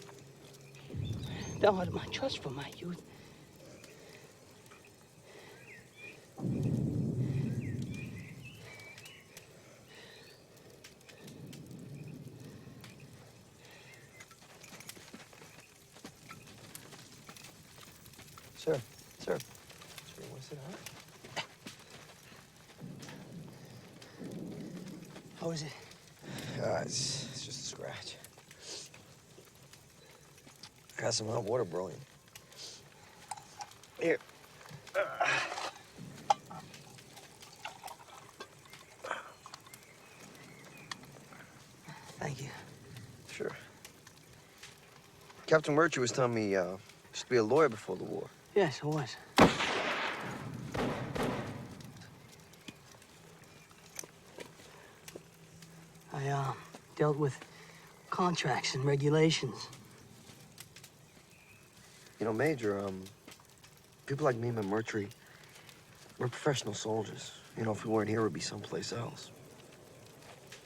Thou art my trust for my youth. Sir, sir. Sir, you want to sit down? How is it? It's just a scratch. I got some hot water brewing. Here. Thank you. Sure. Captain Murtry was telling me you used to be a lawyer before the war. Yes, I was. I dealt with contracts and regulations. You know, Major, people like me and Murtry, we're professional soldiers. You know, if we weren't here, we'd be someplace else.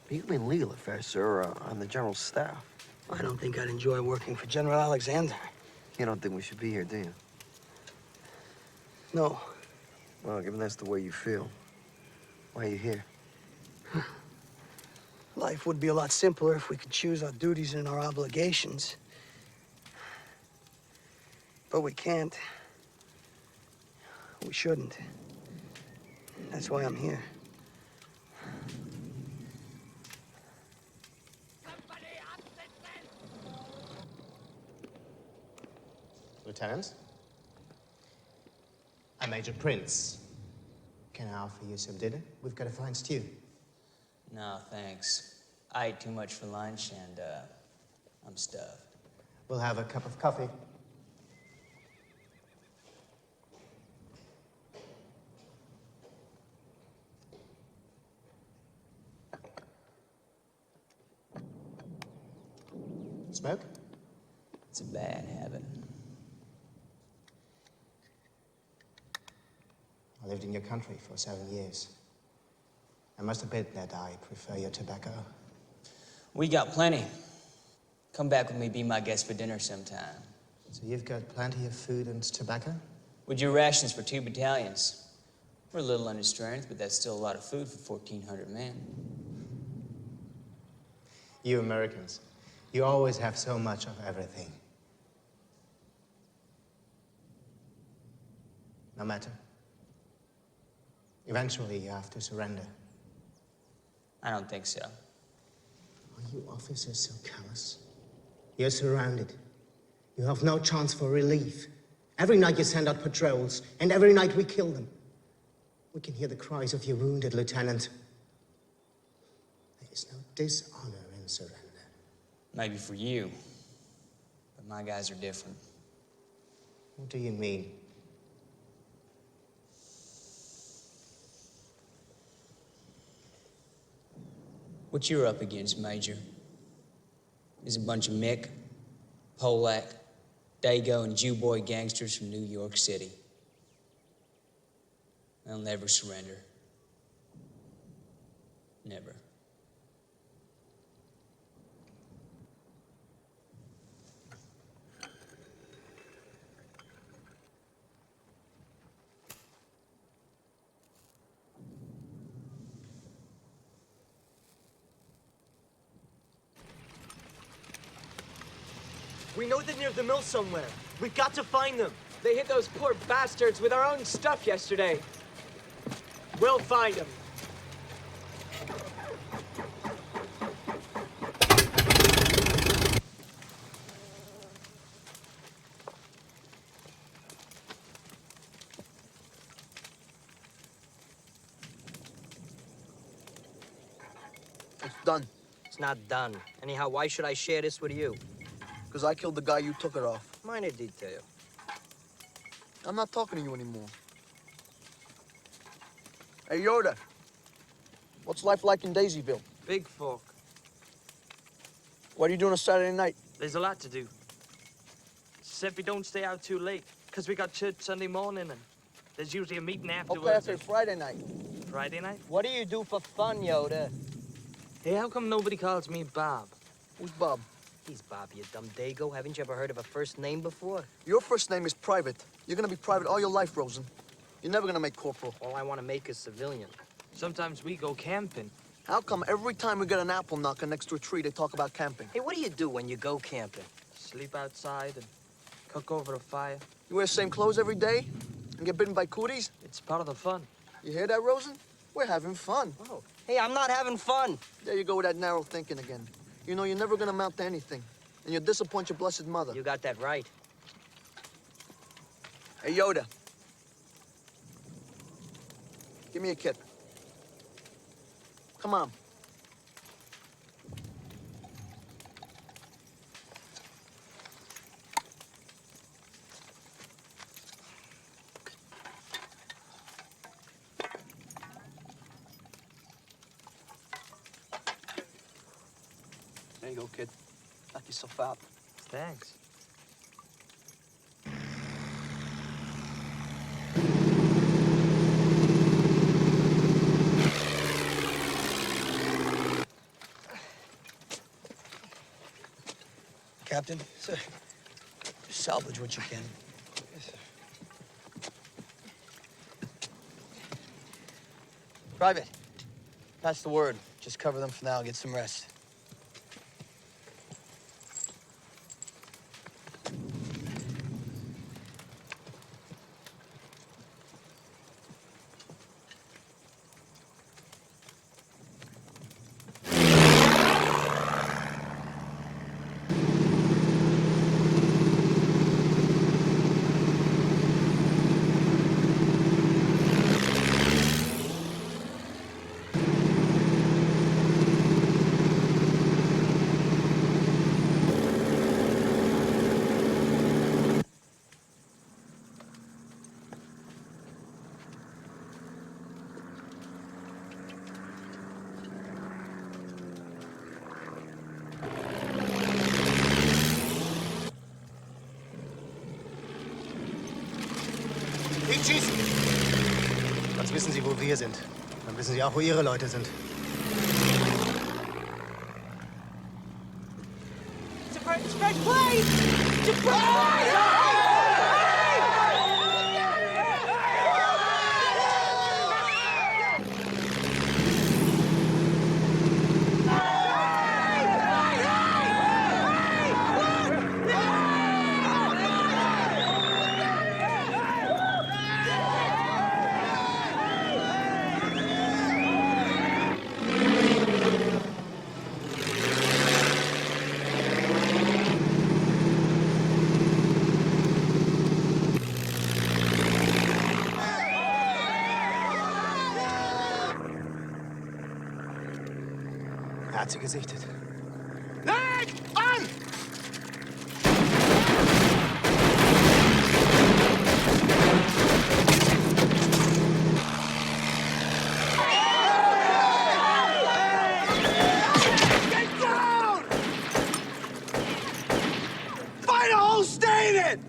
But you could be in legal affairs, sir, or on the general staff. I don't think I'd enjoy working for General Alexander. You don't think we should be here, do you? No. Well, given that's the way you feel, why are you here? Life would be a lot simpler if we could choose our duties and our obligations. But we can't. We shouldn't. That's why I'm here. Lieutenant, I'm Major Prince. Can I offer you some dinner? We've got a fine stew. No, thanks. I ate too much for lunch and, I'm stuffed. We'll have a cup of coffee. Smoke? It's a bad habit. I lived in your country for 7 years. I must admit that I prefer your tobacco. We got plenty. Come back with me, be my guest for dinner sometime. So you've got plenty of food and tobacco? With your rations for 2 battalions. We're a little under strength, but that's still a lot of food for 1,400 men. You Americans, you always have so much of everything. No matter. Eventually, you have to surrender. I don't think so. Are you officers so callous? You're surrounded. You have no chance for relief. Every night you send out patrols, and every night we kill them. We can hear the cries of your wounded, Lieutenant. There is no dishonor in surrender. Maybe for you, but my guys are different. What do you mean? What you're up against, Major, is a bunch of Mick, Polak, Dago, and Jew boy gangsters from New York City. They'll never surrender. Never. We know they're near the mill somewhere. We've got to find them. They hit those poor bastards with our own stuff yesterday. We'll find them. It's done. It's not done. Anyhow, why should I share this with you? Because I killed the guy you took it off. Minor detail. I'm not talking to you anymore. Hey, Yoda. What's life like in Daisyville? Big fork. What are you doing on Saturday night? There's a lot to do. Except we don't stay out too late, because we got church Sunday morning, and there's usually a meeting afterwards. Okay, after Friday night. Friday night? What do you do for fun, Yoda? Hey, how come nobody calls me Bob? Who's Bob? He's Bob, you dumb dago. Haven't you ever heard of a first name before? Your first name is Private. You're gonna be private all your life, Rosen. You're never gonna make corporal. All I want to make is civilian. Sometimes we go camping. How come every time we get an apple knocker next to a tree, they talk about camping? Hey, what do you do when you go camping? Sleep outside and cook over a fire. You wear the same clothes every day and get bitten by cooties? It's part of the fun. You hear that, Rosen? We're having fun. Oh. Hey, I'm not having fun. There you go with that narrow thinking again. You know you're never gonna amount to anything. And you'll disappoint your blessed mother. You got that right. Hey, Yoda. Give me a kip. Come on. There you go, kid. Knock yourself out. Thanks. Captain, sir, salvage what you can. Yes, sir. Private, that's the word. Just cover them for now, get some rest. Nicht schießen! Sonst wissen Sie, wo wir sind. Dann wissen Sie auch, wo Ihre Leute sind. It's a fresh play! It's a fresh play! Er hat sie gesichtet. Leg an! Get down! Find a hole, stay in it!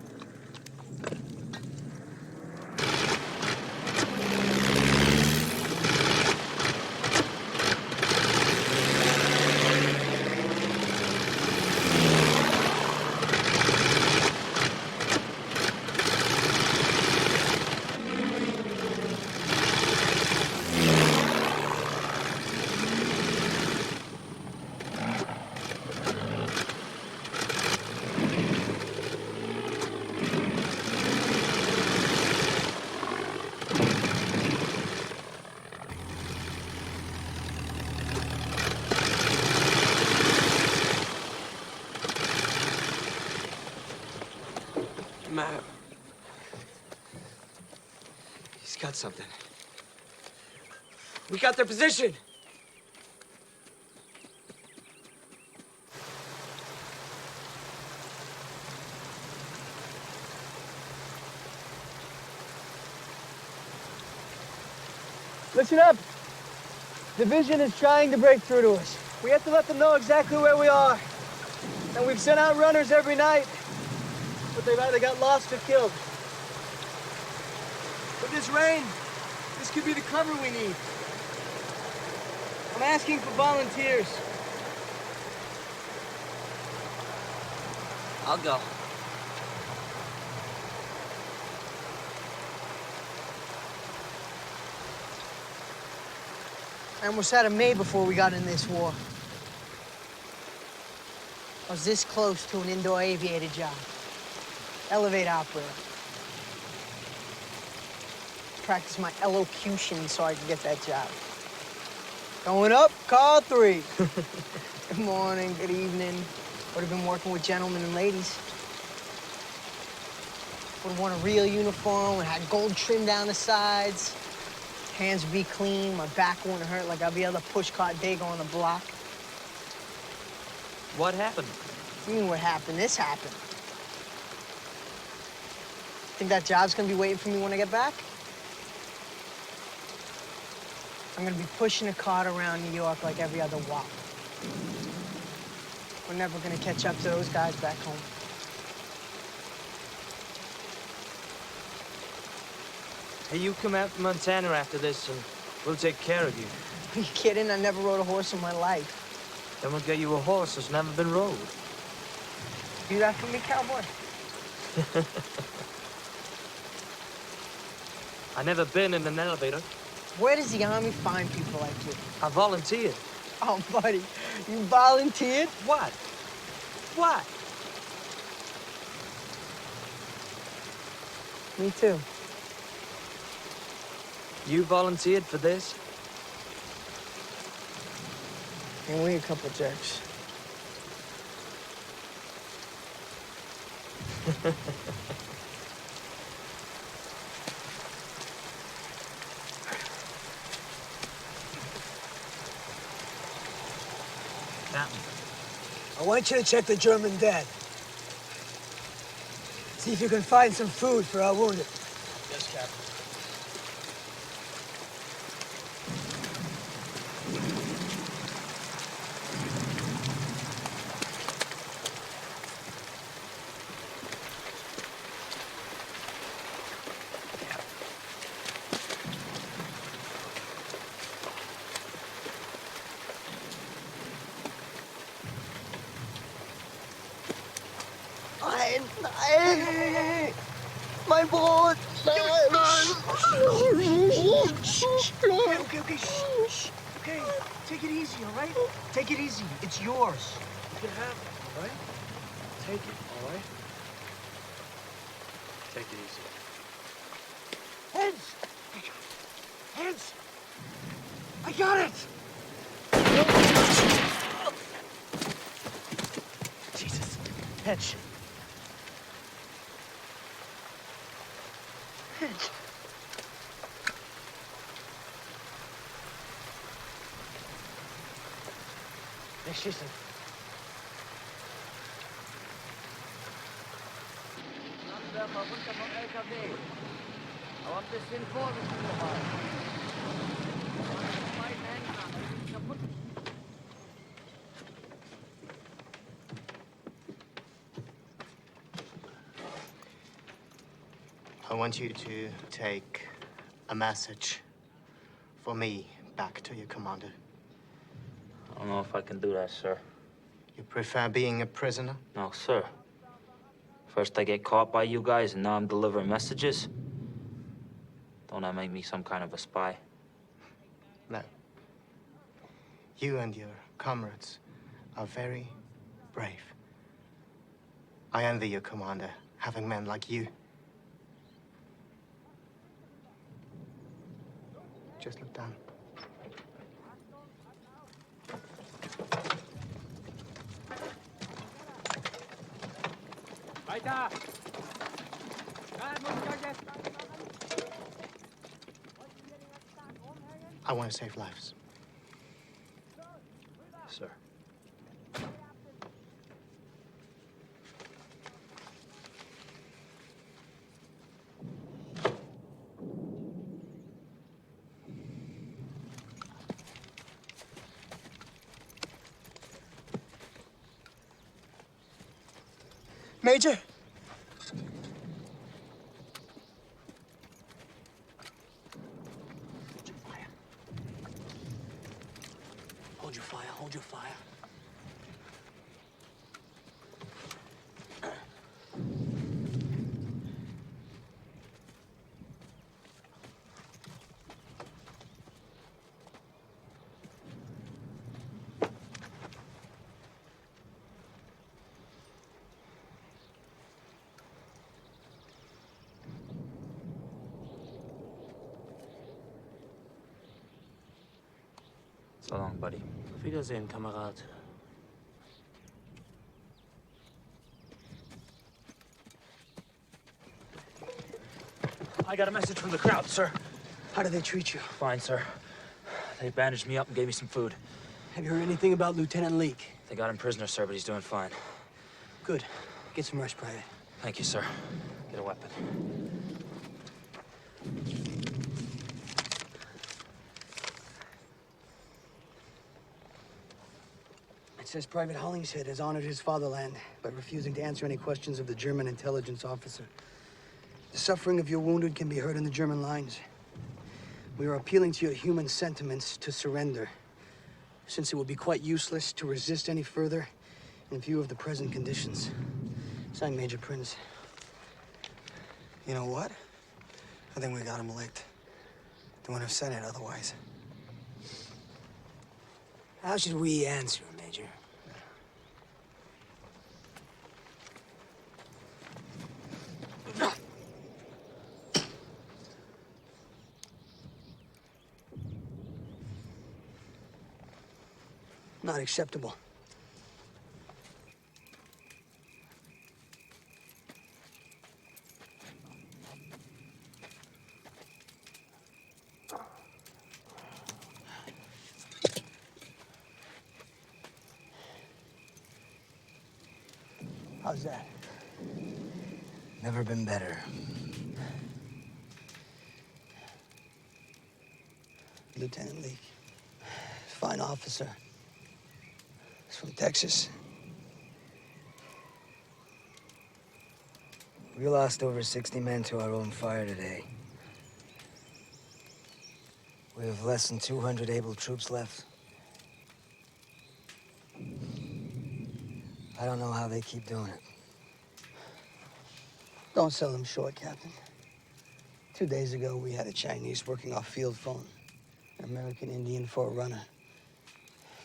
Matt. He's got something. We got their position. Listen up. Division is trying to break through to us. We have to let them know exactly where we are. And we've sent out runners every night, but they've either got lost or killed. With this rain, this could be the cover we need. I'm asking for volunteers. I'll go. I almost had them made before we got in this war. I was this close to an indoor aviator job. Elevator operator. Practiced my elocution so I could get that job. Going up, call 3. Good morning, good evening. Would have been working with gentlemen and ladies. Would have worn a real uniform and had gold trim down the sides. Hands would be clean, my back wouldn't hurt like I'd be able to pushcart Dago on the block. What happened? What do you mean what happened? This happened. Think that job's gonna be waiting for me when I get back? I'm gonna be pushing a cart around New York like every other wop. We're never gonna catch up to those guys back home. Hey, you come out to Montana after this and we'll take care of you. Are you kidding? I never rode a horse in my life. Then we'll get you a horse that's never been rode. Do that for me, cowboy? I never been in an elevator. Where does the Army find people like you? I volunteered. Oh, buddy, you volunteered? What? What? Me too. You volunteered for this? And we a couple jerks. Captain. I want you to check the German dead. See if you can find some food for our wounded. Yes, Captain. Nein, nein! Mein Brot! Nein! Okay. Shh. Okay, take it easy, all right? Take it easy. It's yours. You can have it, all right? Take it, all right? Take it easy. Heads! Heads! I got it! Jesus. Hedge. Hedge. Nicht schießen. Landwerfer runter vom LKW. Aber ein bisschen Vorsicht dabei. I want you to take a message for me back to your commander. I don't know if I can do that, sir. You prefer being a prisoner? No, sir. First I get caught by you guys, and now I'm delivering messages. Don't that make me some kind of a spy? No. You and your comrades are very brave. I envy your commander, having men like you. Just look down. Weiter! I want to save lives. Sir. Major? Hold your fire, hold your fire. So long, buddy. Auf Wiedersehen, Kamerad. I got a message from the crowd, sir. How do they treat you? Fine, sir. They bandaged me up and gave me some food. Have you heard anything about Lieutenant Leake? They got him prisoner, sir, but he's doing fine. Good. Get some rest, Private. Thank you, sir. Get a weapon. It says Private Hollingshead has honored his fatherland by refusing to answer any questions of the German intelligence officer. The suffering of your wounded can be heard in the German lines. We are appealing to your human sentiments to surrender, since it would be quite useless to resist any further in view of the present conditions. Signed, Major Prince. You know what? I think we got him licked. They wouldn't have said it otherwise. How should we answer, Major? Not acceptable. How's that? Never been better. Lieutenant Leake. Fine officer. He's from Texas. We lost over 60 men to our own fire today. We have less than 200 able troops left. I don't know how they keep doing it. Don't sell them short, Captain. 2 days ago, we had a Chinese working off field phone. An American Indian for a runner.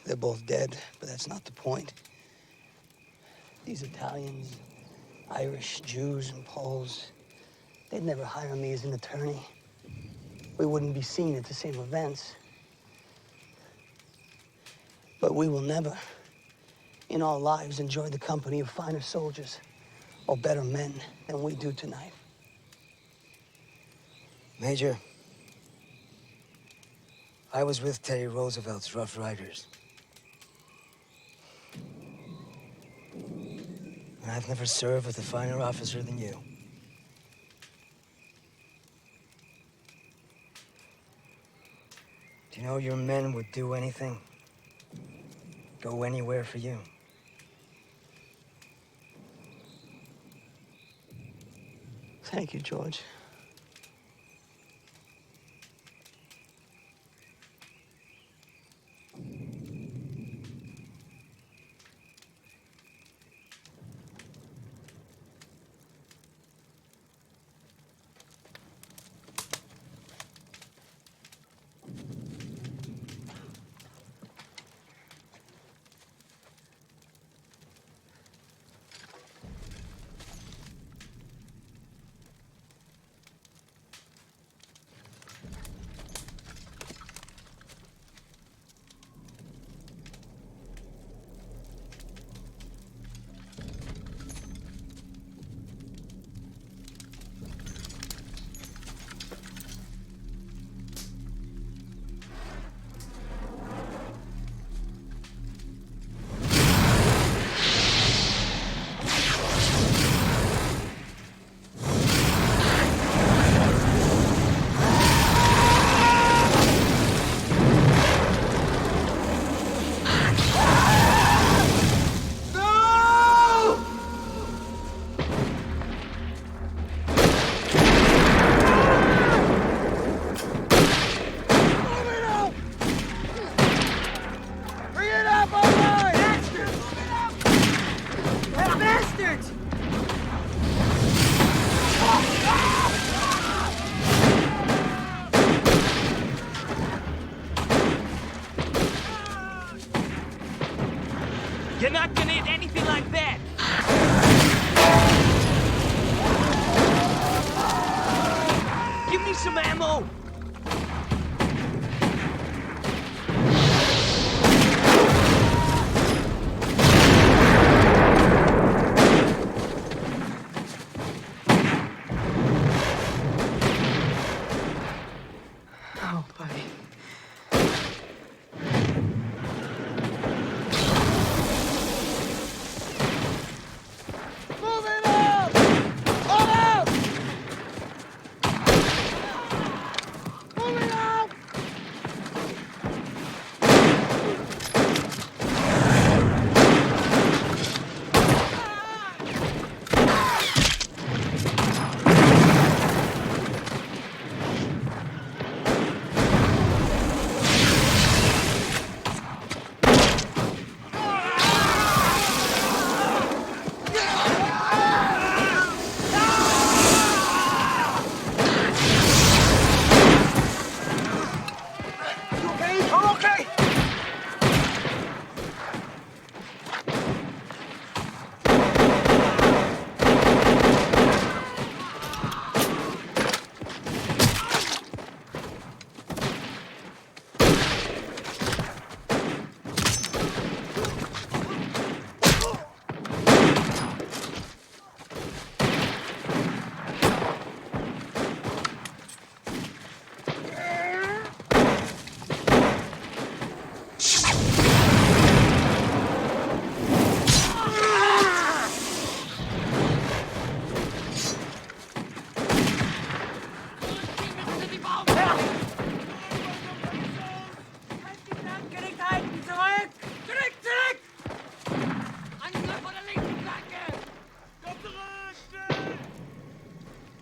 They're both dead, but that's not the point. These Italians, Irish, Jews, and Poles, they'd never hire me as an attorney. We wouldn't be seen at the same events. But we will never, in our lives, enjoy the company of finer soldiers or better men than we do tonight. Major, I was with Teddy Roosevelt's Rough Riders. And I've never served with a finer officer than you. Do you know your men would do anything? Go anywhere for you? Thank you, George. You're not gonna hit anything like that! Give me some ammo! Oh, buddy.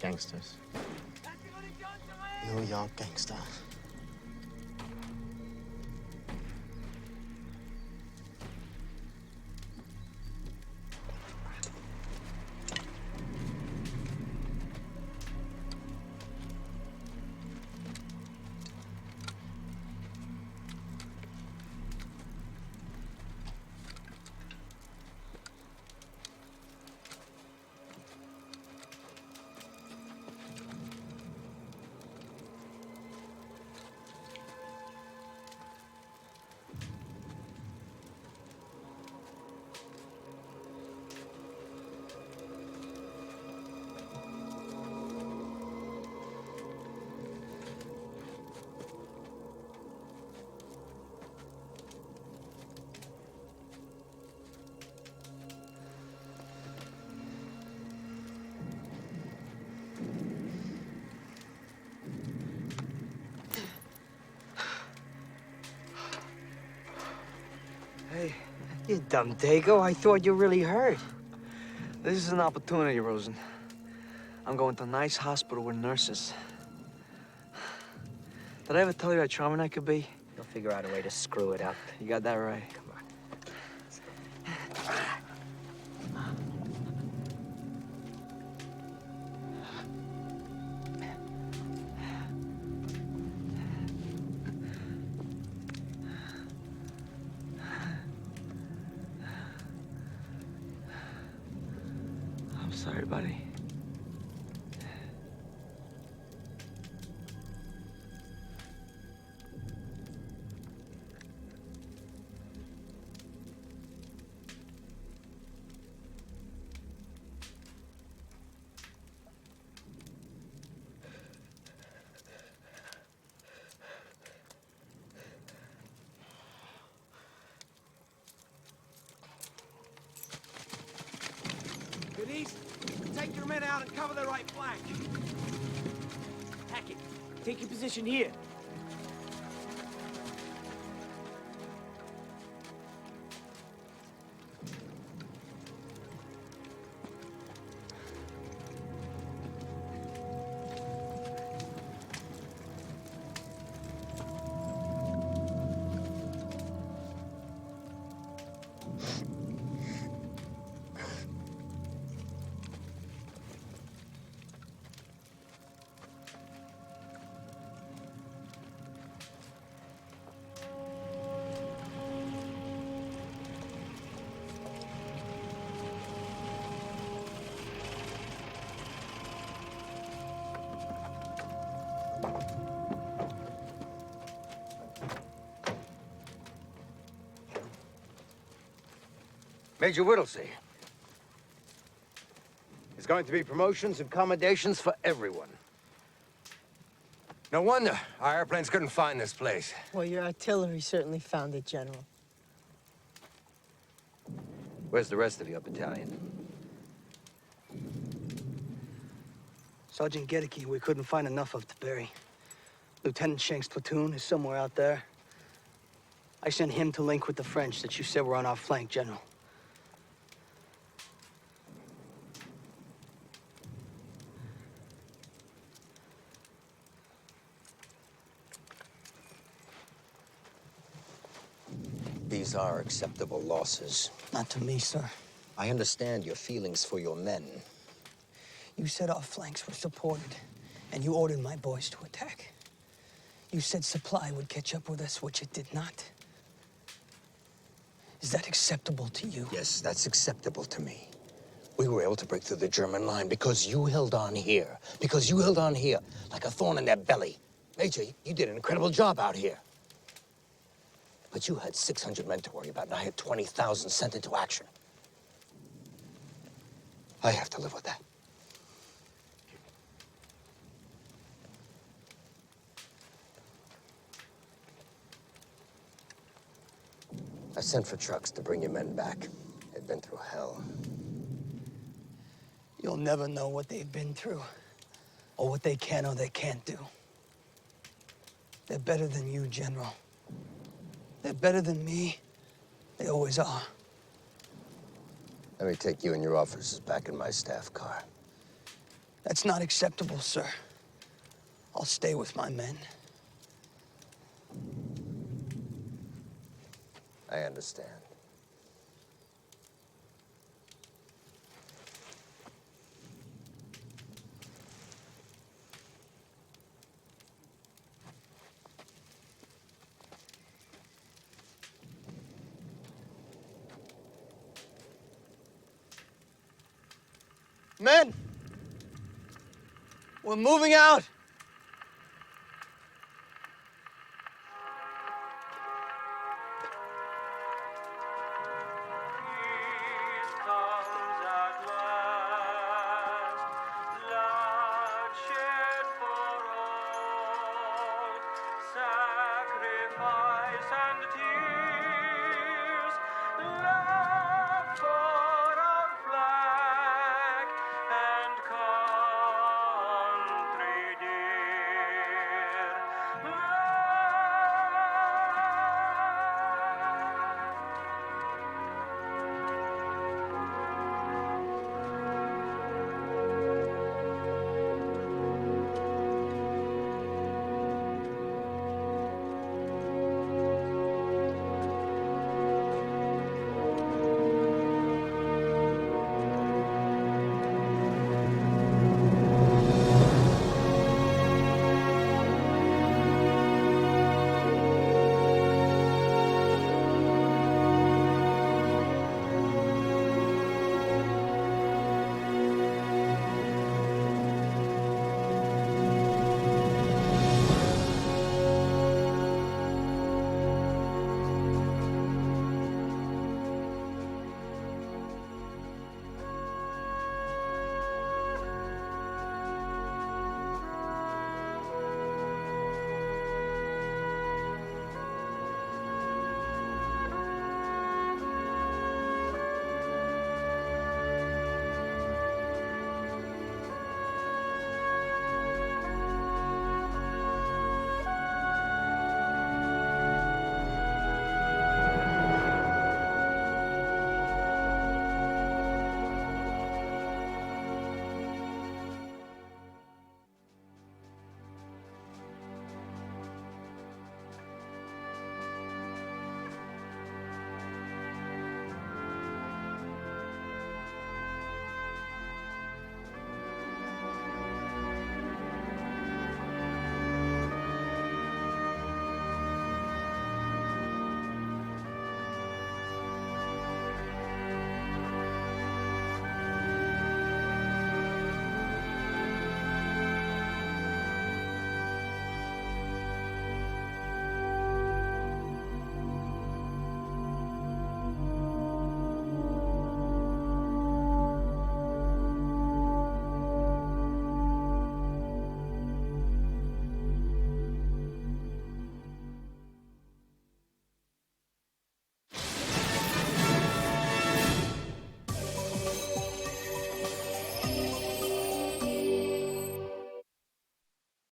Gangsters. New York gangster. You dumb dago. I thought you really hurt. This is an opportunity, Rosen. I'm going to a nice hospital with nurses. Did I ever tell you how charming I could be? You'll figure out a way to screw it up. You got that right. Come on. I'm sorry, buddy. Denise, take your men out and cover the right flank. Hackett, take your position here. Major Whittlesey. There's going to be promotions and commendations for everyone. No wonder our airplanes couldn't find this place. Well, your artillery certainly found it, General. Where's the rest of your battalion? Sergeant Gedeke, we couldn't find enough of to bury. Lieutenant Shank's platoon is somewhere out there. I sent him to link with the French that you said were on our flank, General. These are acceptable losses. Not to me, sir. I understand your feelings for your men. You said our flanks were supported, and you ordered my boys to attack. You said supply would catch up with us, which it did not. Is that acceptable to you? Yes, that's acceptable to me. We were able to break through the German line because you held on here. Because you held on here like a thorn in their belly. Major, you did an incredible job out here. But you had 600 men to worry about, and I had 20,000 sent into action. I have to live with that. I sent for trucks to bring your men back. They'd been through hell. You'll never know what they've been through, or what they can or they can't do. They're better than you, General. They're better than me. They always are. Let me take you and your officers back in my staff car. That's not acceptable, sir. I'll stay with my men. I understand. Men! We're moving out!